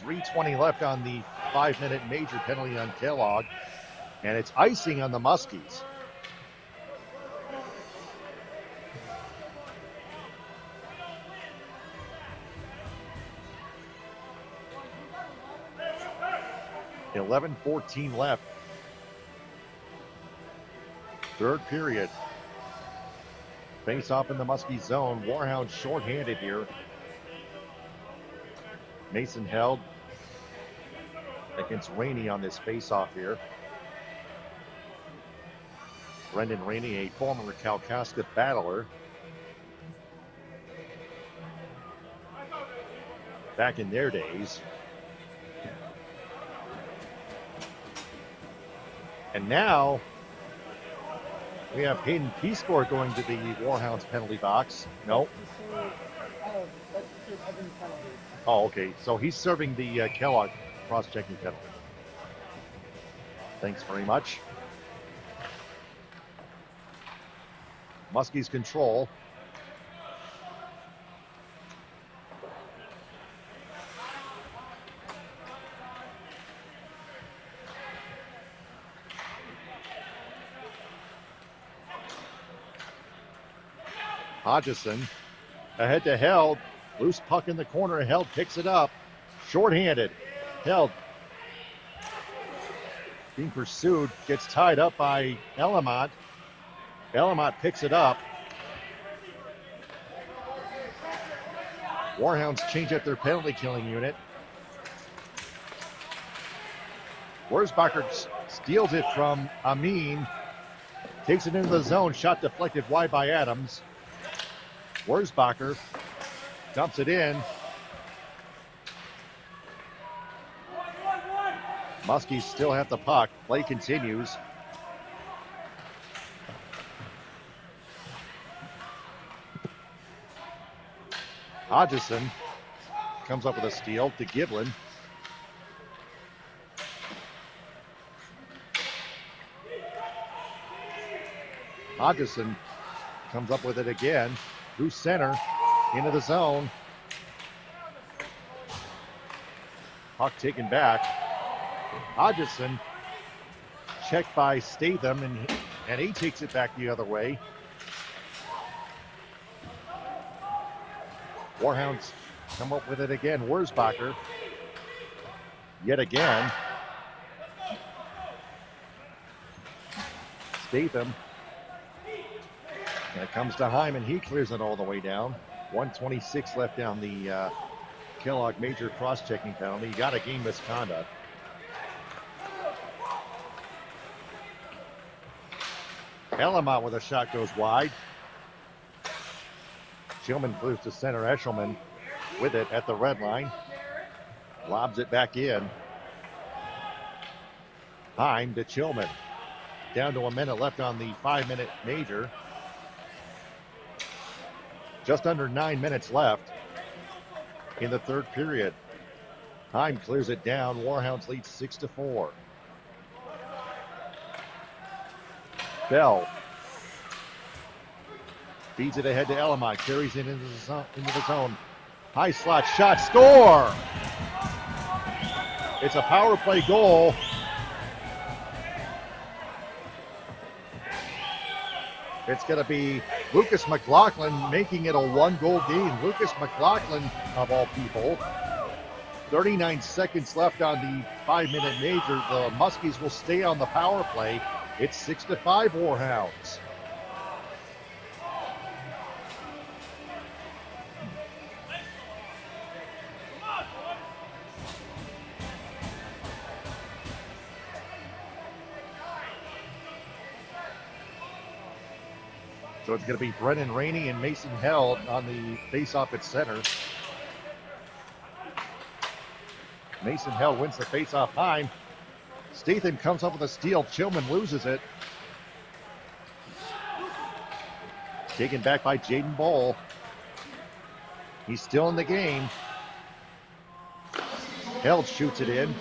3:20 left on the 5-minute major penalty on Kellogg. And it's icing on the Muskies. $11:14 left. Third period. Face off in the Muskie zone. Warhounds shorthanded here. Mason held against Rainey on this face-off here. Brendan Rainey, a former Kalkaska battler. Back in their days. And now we have Hayden Peacecourt going to the Warhounds penalty box. No. Oh, okay. So he's serving the Kellogg cross-checking penalty. Thanks very much. Muskies control. Hodgson ahead to Held. Loose puck in the corner. Held picks it up. Shorthanded. Held being pursued. Gets tied up by Elamont. Elamont picks it up. Warhounds change up their penalty killing unit. Wurzbacher steals it from Amin. Takes it into the zone. Shot deflected wide by Adams. Wurzbacher dumps it in. Muskies still have the puck. Play continues. Hodgson comes up with a steal to Giblin. Hodgson comes up with it again. Through center, into the zone. Puck taken back. Hodgson checked by Statham, and he takes it back the other way. Warhounds come up with it again. Wurzbacher, yet again. Statham. And it comes to Hyman. He clears it all the way down. 1:26 left down the Kellogg major cross-checking penalty. He got a game misconduct. Elamont with a shot goes wide. Shillman clears to center. Eshelman with it at the red line. Lobs it back in. Heim to Chillman. Down to a minute left on the 5-minute major. Just under 9 minutes left in the third period. Heim clears it down. Warhounds lead 6-4. Bell Feeds it ahead to Elamont. Carries it into the zone. High slot shot. Score! It's a power play goal. It's going to be Lucas McLaughlin making it a 1-goal game. Lucas McLaughlin, of all people. 39 seconds left on the 5-minute major. The Muskies will stay on the power play. It's 6-5 Warhounds. So it's going to be Brennan Rainey and Mason Held on the face-off at center. Mason Held wins the face-off time. Statham comes up with a steal. Chillman loses it. Taken back by Jaden Bowl. He's still in the game. Held shoots it in.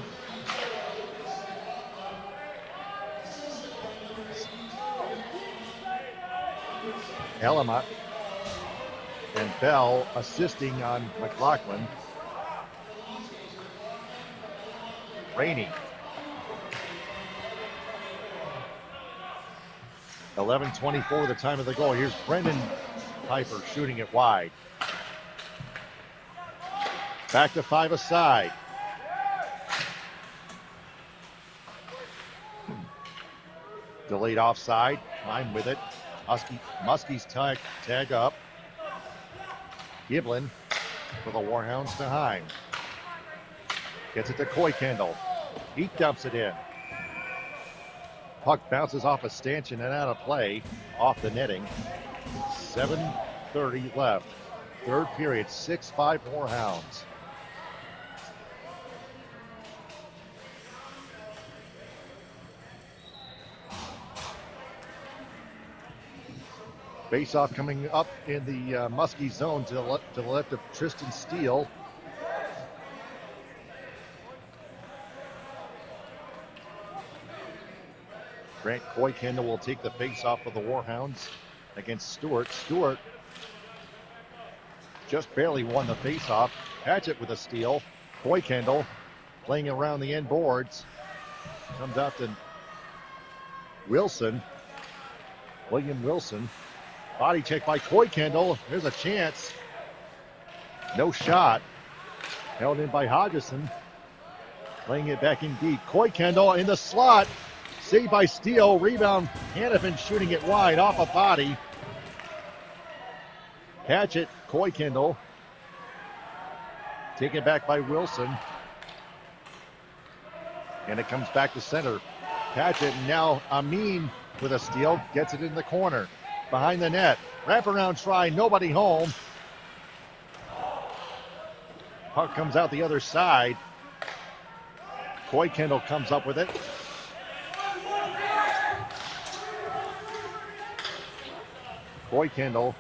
Elamont and Bell assisting on McLaughlin. Rainey. 11:24 the time of the goal. Here's Brendan Piper shooting it wide. Back to 5 aside. Delayed offside. Line with it. Muskies tag up. Giblin for the Warhounds to Heim. Gets it to Koykendall. He dumps it in. Puck bounces off a stanchion and out of play, off the netting. 7:30 left. Third period, 6-5 Warhounds. Face-off coming up in the Muskie zone to the left of Tristan Steele. Grant Koykendall will take the face-off of the Warhounds against Stewart. Stewart just barely won the face-off. Hatchett with a steal. Koykendall playing around the end boards. Comes out to Wilson. William Wilson. Body check by Koykendall. There's a chance. No shot. Held in by Hodgson. Laying it back in deep. Koykendall in the slot. Saved by Steele. Rebound. Hannafin shooting it wide off a body. Hatchett. Koykendall. Taken back by Wilson. And it comes back to center. Hatchett. Now Amin with a steal. Gets it in the corner. Behind the net. Wraparound try. Nobody home. Puck comes out the other side. Koykendall comes up with it. Koykendall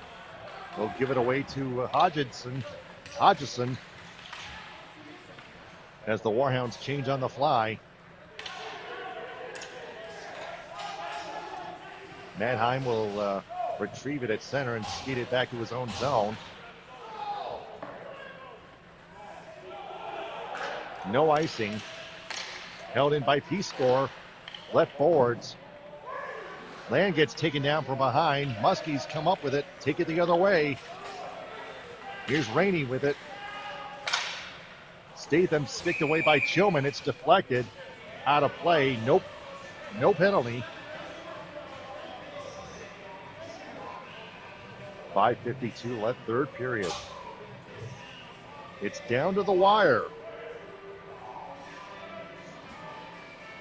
will give it away to Hodgson as the Warhounds change on the fly. Manheim will retrieve it at center and skate it back to his own zone. No icing. Held in by P-Score. Left boards. Land gets taken down from behind. Muskies come up with it. Take it the other way. Here's Rainey with it. Statham sticked away by Chillman. It's deflected. Out of play. Nope. No penalty. 5:52 left, third period. It's down to the wire.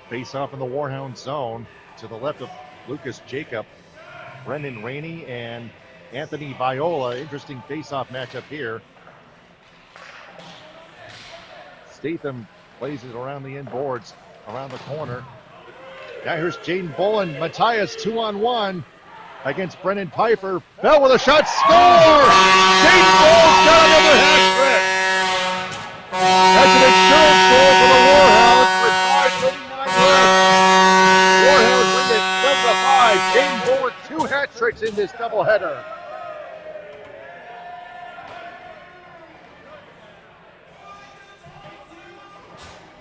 Face off in the Warhound zone to the left of Lucas Jacob. Brendan Rainey and Anthony Viola. Interesting face-off matchup here. Statham plays it around the end boards, around the corner. Now here's Jaden Bolin. Matthias 2-on-1 against Brendan Piper. Bell with a shot. Score! Jaden Bolin's got another hat trick. That's an insurance goal for the Warhounds with 5:39 left. Warhounds win it 7-5. Jaden Bolin 2 hat tricks in this doubleheader.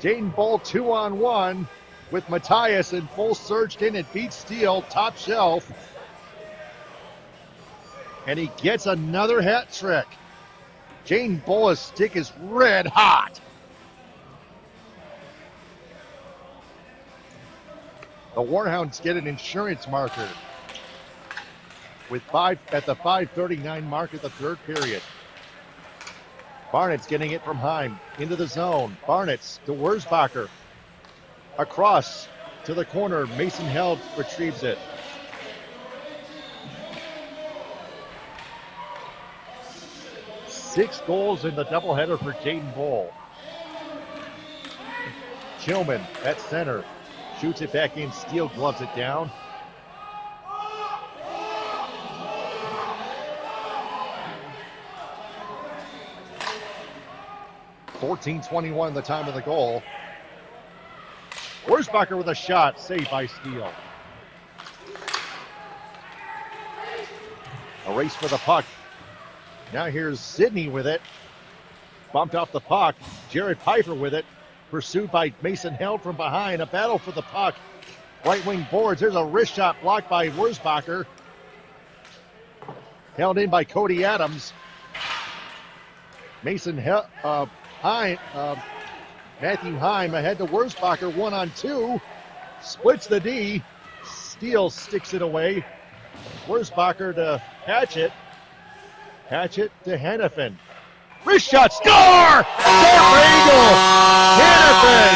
Jaden Bull 2-on-1 with Matthias and Bull surged in and beats Steele, top shelf. And he gets another hat trick. Jaden Bull's stick is red hot. The Warhounds get an insurance marker with at the 5:39 mark of the third period. Barnett's getting it from Heim into the zone. Barnett's to Wurzbacher. Across to the corner. Mason Held retrieves it. Six goals in the doubleheader for Jaden Bull. Chillman at center. Shoots it back in. Steele gloves it down. .14:21 the time of the goal. Wurzbacher with a shot, saved by Steele. A race for the puck. Now here's Sidney with it. Bumped off the puck. Jared Pfeiffer with it. Pursued by Mason Held from behind. A battle for the puck. Right wing boards. There's a wrist shot blocked by Wurzbacher. Held in by Cody Adams. Matthew Heim ahead to Wurzbacher, 1-on-2. Splits the D. Steele sticks it away. Wurzbacher to Hatchett. Hatchett to Hannafin. Wrist shot, score! Angle! Hannafin!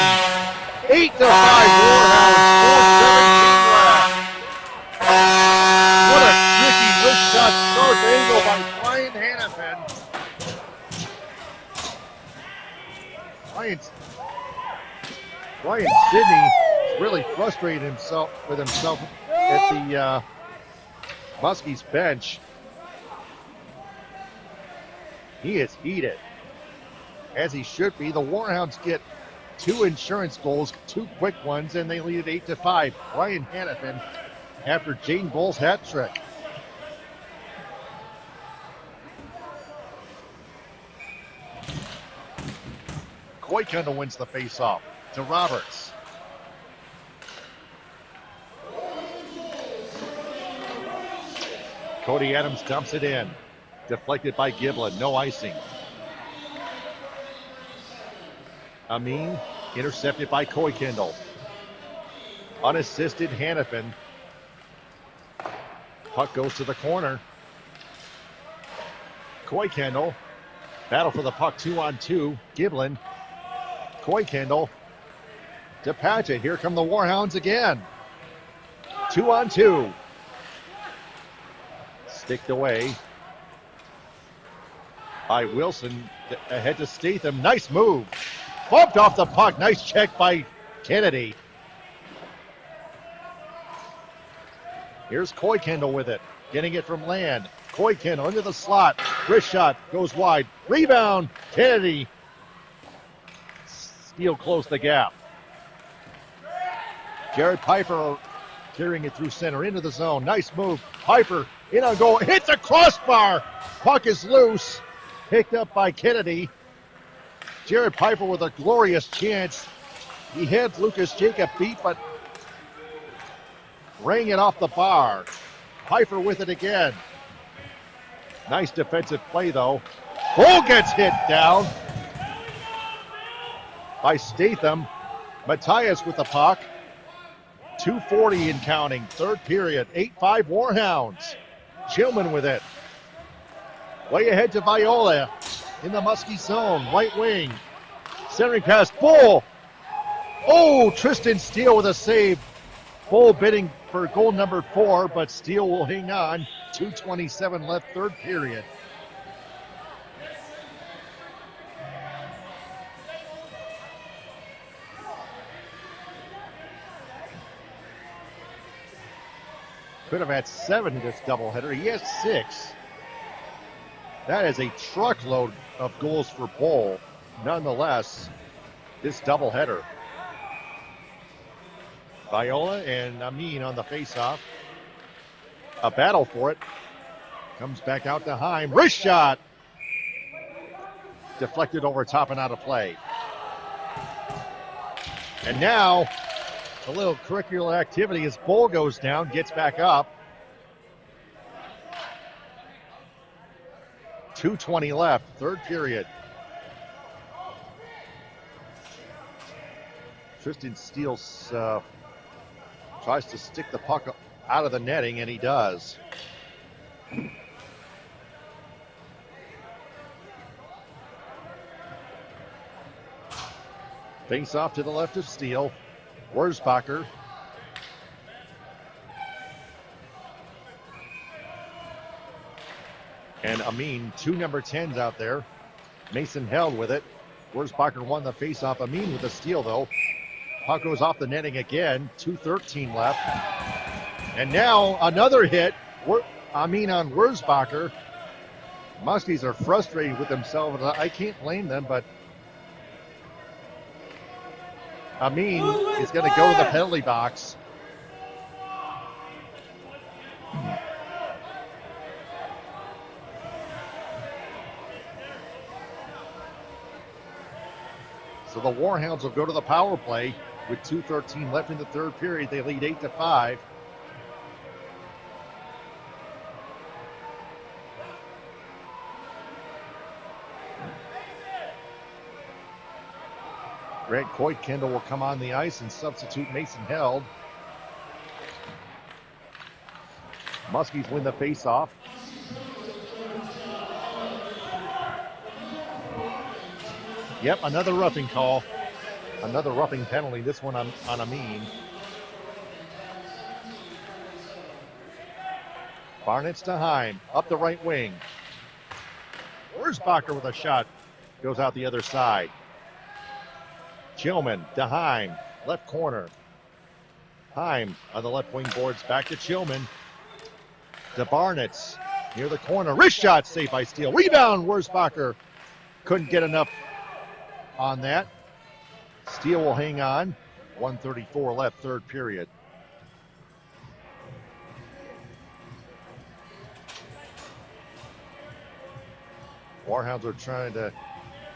8-5 Warhounds, 4:17 left. What a tricky wrist shot, scored angle by Brian Hannafin. Ryan Sidney is really frustrated with himself at the Muskies bench. He is heated, as he should be. The Warhounds get 2 insurance goals, 2 quick ones, and they lead it 8-5. Ryan Hannafin after Jaden Bull's hat trick. Koikunda wins the face-off to Roberts. Cody Adams dumps it in. Deflected by Giblin, no icing. Amin intercepted by Koikunda. Unassisted Hannafin. Puck goes to the corner. Koikunda. Battle for the puck, 2-on-2. Giblin. Koikunda to Patchett. Here come the Warhounds again. 2-on-2. Sticked away by Wilson. Ahead to Statham. Nice move. Bumped off the puck. Nice check by Kennedy. Here's Koikunda with it. Getting it from Land. Koikunda into the slot. Wrist shot goes wide. Rebound. Kennedy. Steele closed the gap. Jared Pfeiffer carrying it through center into the zone. Nice move. Pfeiffer in on goal. Hits a crossbar. Puck is loose. Picked up by Kennedy. Jared Pfeiffer with a glorious chance. He had Lucas Jacob beat, but rang it off the bar. Pfeiffer with it again. Nice defensive play, though. Bull gets hit down by Statham. Matthias with the puck. 2:40 and counting. Third period. 8-5 Warhounds. Chillman with it. Way ahead to Viola in the Muskie zone. Right wing. Centering pass. Bull. Oh, Tristan Steele with a save. Bull bidding for goal number 4, but Steele will hang on. 2:27 left, third period. Could have had 7 in this doubleheader. He has 6. That is a truckload of goals for Bull. Nonetheless, this doubleheader. Viola and Amin on the faceoff. A battle for it. Comes back out to Heim. Wrist shot. Deflected over top and out of play. And now a little curricular activity as Bull goes down, gets back up. 2:20 left, third period. Tristan Steele tries to stick the puck out of the netting, and he does. Face off to the left of Steele. Wurzbacher. And Amin, two number 10s out there. Mason held with it. Wurzbacher won the face-off. Amin with the steal, though. Puck goes off the netting again. 2:13 left. And now another hit. Amin on Wurzbacher. Muskies are frustrated with themselves. I can't blame them, but Amin is going to go to the penalty box. So the Warhounds will go to the power play with 2:13 left in the third period. They lead 8-5. Grant Coit-Kendall will come on the ice and substitute Mason Held. Muskies win the faceoff. Yep, another roughing call. Another roughing penalty, this one on Amin. Barnett's to Heim, up the right wing. Wurzbacher with a shot. Goes out the other side. Chilman to Heim, left corner. Heim on the left wing boards, back to Chilman. To Barnett's, near the corner. Wrist shot, saved by Steele. Rebound, Wurzbacher. Couldn't get enough on that. Steele will hang on. 1:34 left, third period. Warhounds are trying to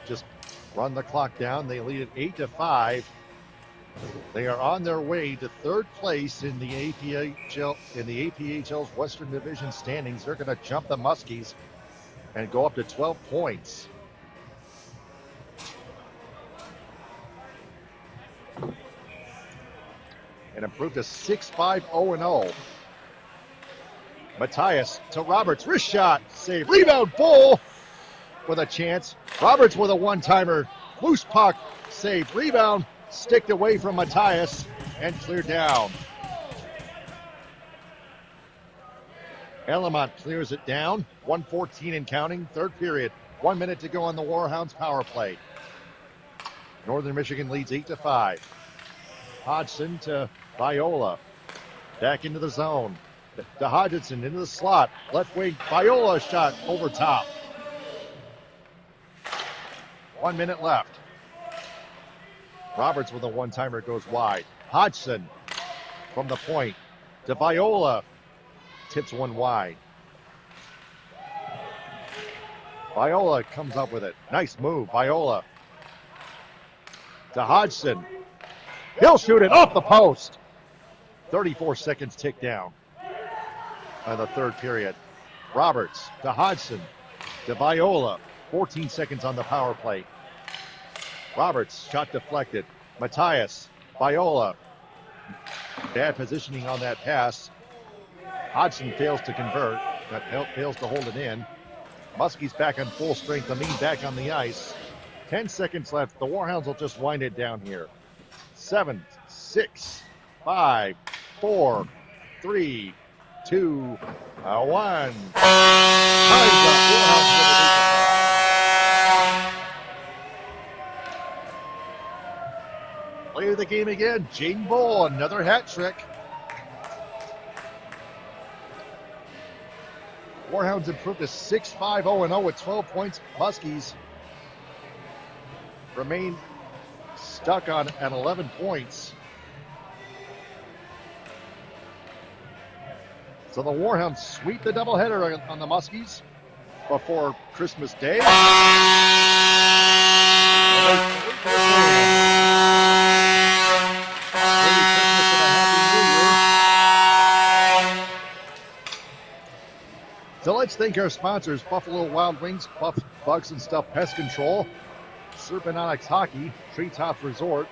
just run the clock down. They lead it 8-5. They are on their way to third place in the APHL's Western Division standings. They're going to jump the Muskies and go up to 12 points. And improve to 6-5, 0-0. Matthias to Roberts, wrist shot, save, rebound, Bull with a chance. Roberts with a one-timer, loose puck, save, rebound, sticked away from Matthias and cleared down. Elamont clears it down, 1:14 and counting, third period. 1 minute to go on the Warhounds power play. Northern Michigan leads 8-5. Hodgson to Viola. Back into the zone. To Hodgson into the slot. Left wing. Viola shot over top. 1 minute left. Roberts with a one-timer goes wide. Hodgson from the point to Viola. Tips one wide. Viola comes up with it. Nice move. Viola to Hodgson. He'll shoot it off the post. 34 seconds tick down on the third period. Roberts to Hodgson to Viola. 14 seconds on the power play. Roberts, shot deflected. Matthias, Viola. Bad positioning on that pass. Hodgson fails to convert, but fails to hold it in. Muskies back on full strength. Amin back on the ice. 10 seconds left. The Warhounds will just wind it down here. 7, 6, 5, 4, 3, 2, 1. Time's up. Warhounds win it 8-5. Play of the game again. Jaden Bull, another hat trick. Warhounds improved to 6-5, 0-0 with 12 points. Muskies remain stuck on at 11 points. So the Warhounds sweep the doubleheader on the Muskies before Christmas Day. Let's thank our sponsors, Buffalo Wild Wings, Buff Bugs and Stuff Pest Control, Serpentonics Hockey, Treetops Resort,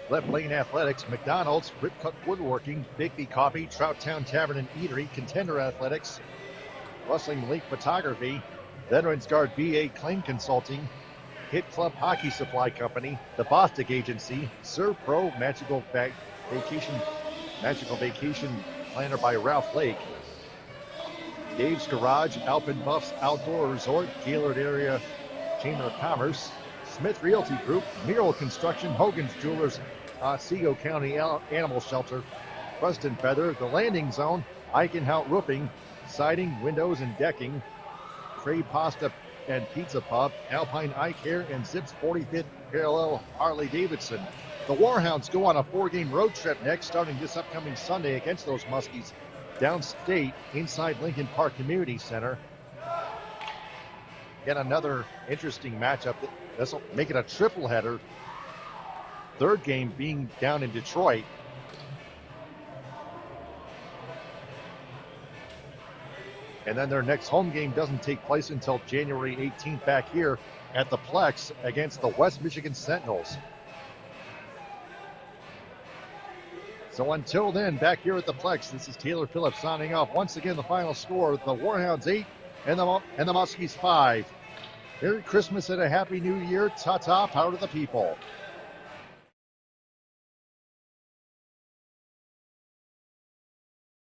Left Lane Athletics, McDonald's, Rip Cut Woodworking, Bigby Coffee, Trouttown Tavern and Eatery, Contender Athletics, Rustling Lake Photography, Veterans Guard VA Claim Consulting, Hit Club Hockey Supply Company, The Bostic Agency, Serve Pro Magical Vacation Planner by Ralph Lake, Dave's Garage, Alpin Buffs Outdoor Resort, Gaylord Area Chamber of Commerce, Smith Realty Group, Mural Construction, Hogan's Jewelers, Otsego County Animal Shelter, Preston Feather, The Landing Zone, Eichenhout Roofing, Siding, Windows and Decking, Crave Pasta and Pizza Pub, Alpine Eye Care, and Zips 45th Parallel Harley Davidson. The Warhounds go on a 4-game road trip next, starting this upcoming Sunday against those Muskies downstate inside Lincoln Park Community Center. Again, another interesting matchup. This will make it a triple header. Third game being down in Detroit. And then their next home game doesn't take place until January 18th back here at the Plex against the West Michigan Sentinels. So until then, back here at the Plex, this is Taylor Phillips signing off. Once again, the final score, the Warhounds 8 and the Muskies 5. Merry Christmas and a Happy New Year. Ta-ta, power to the people.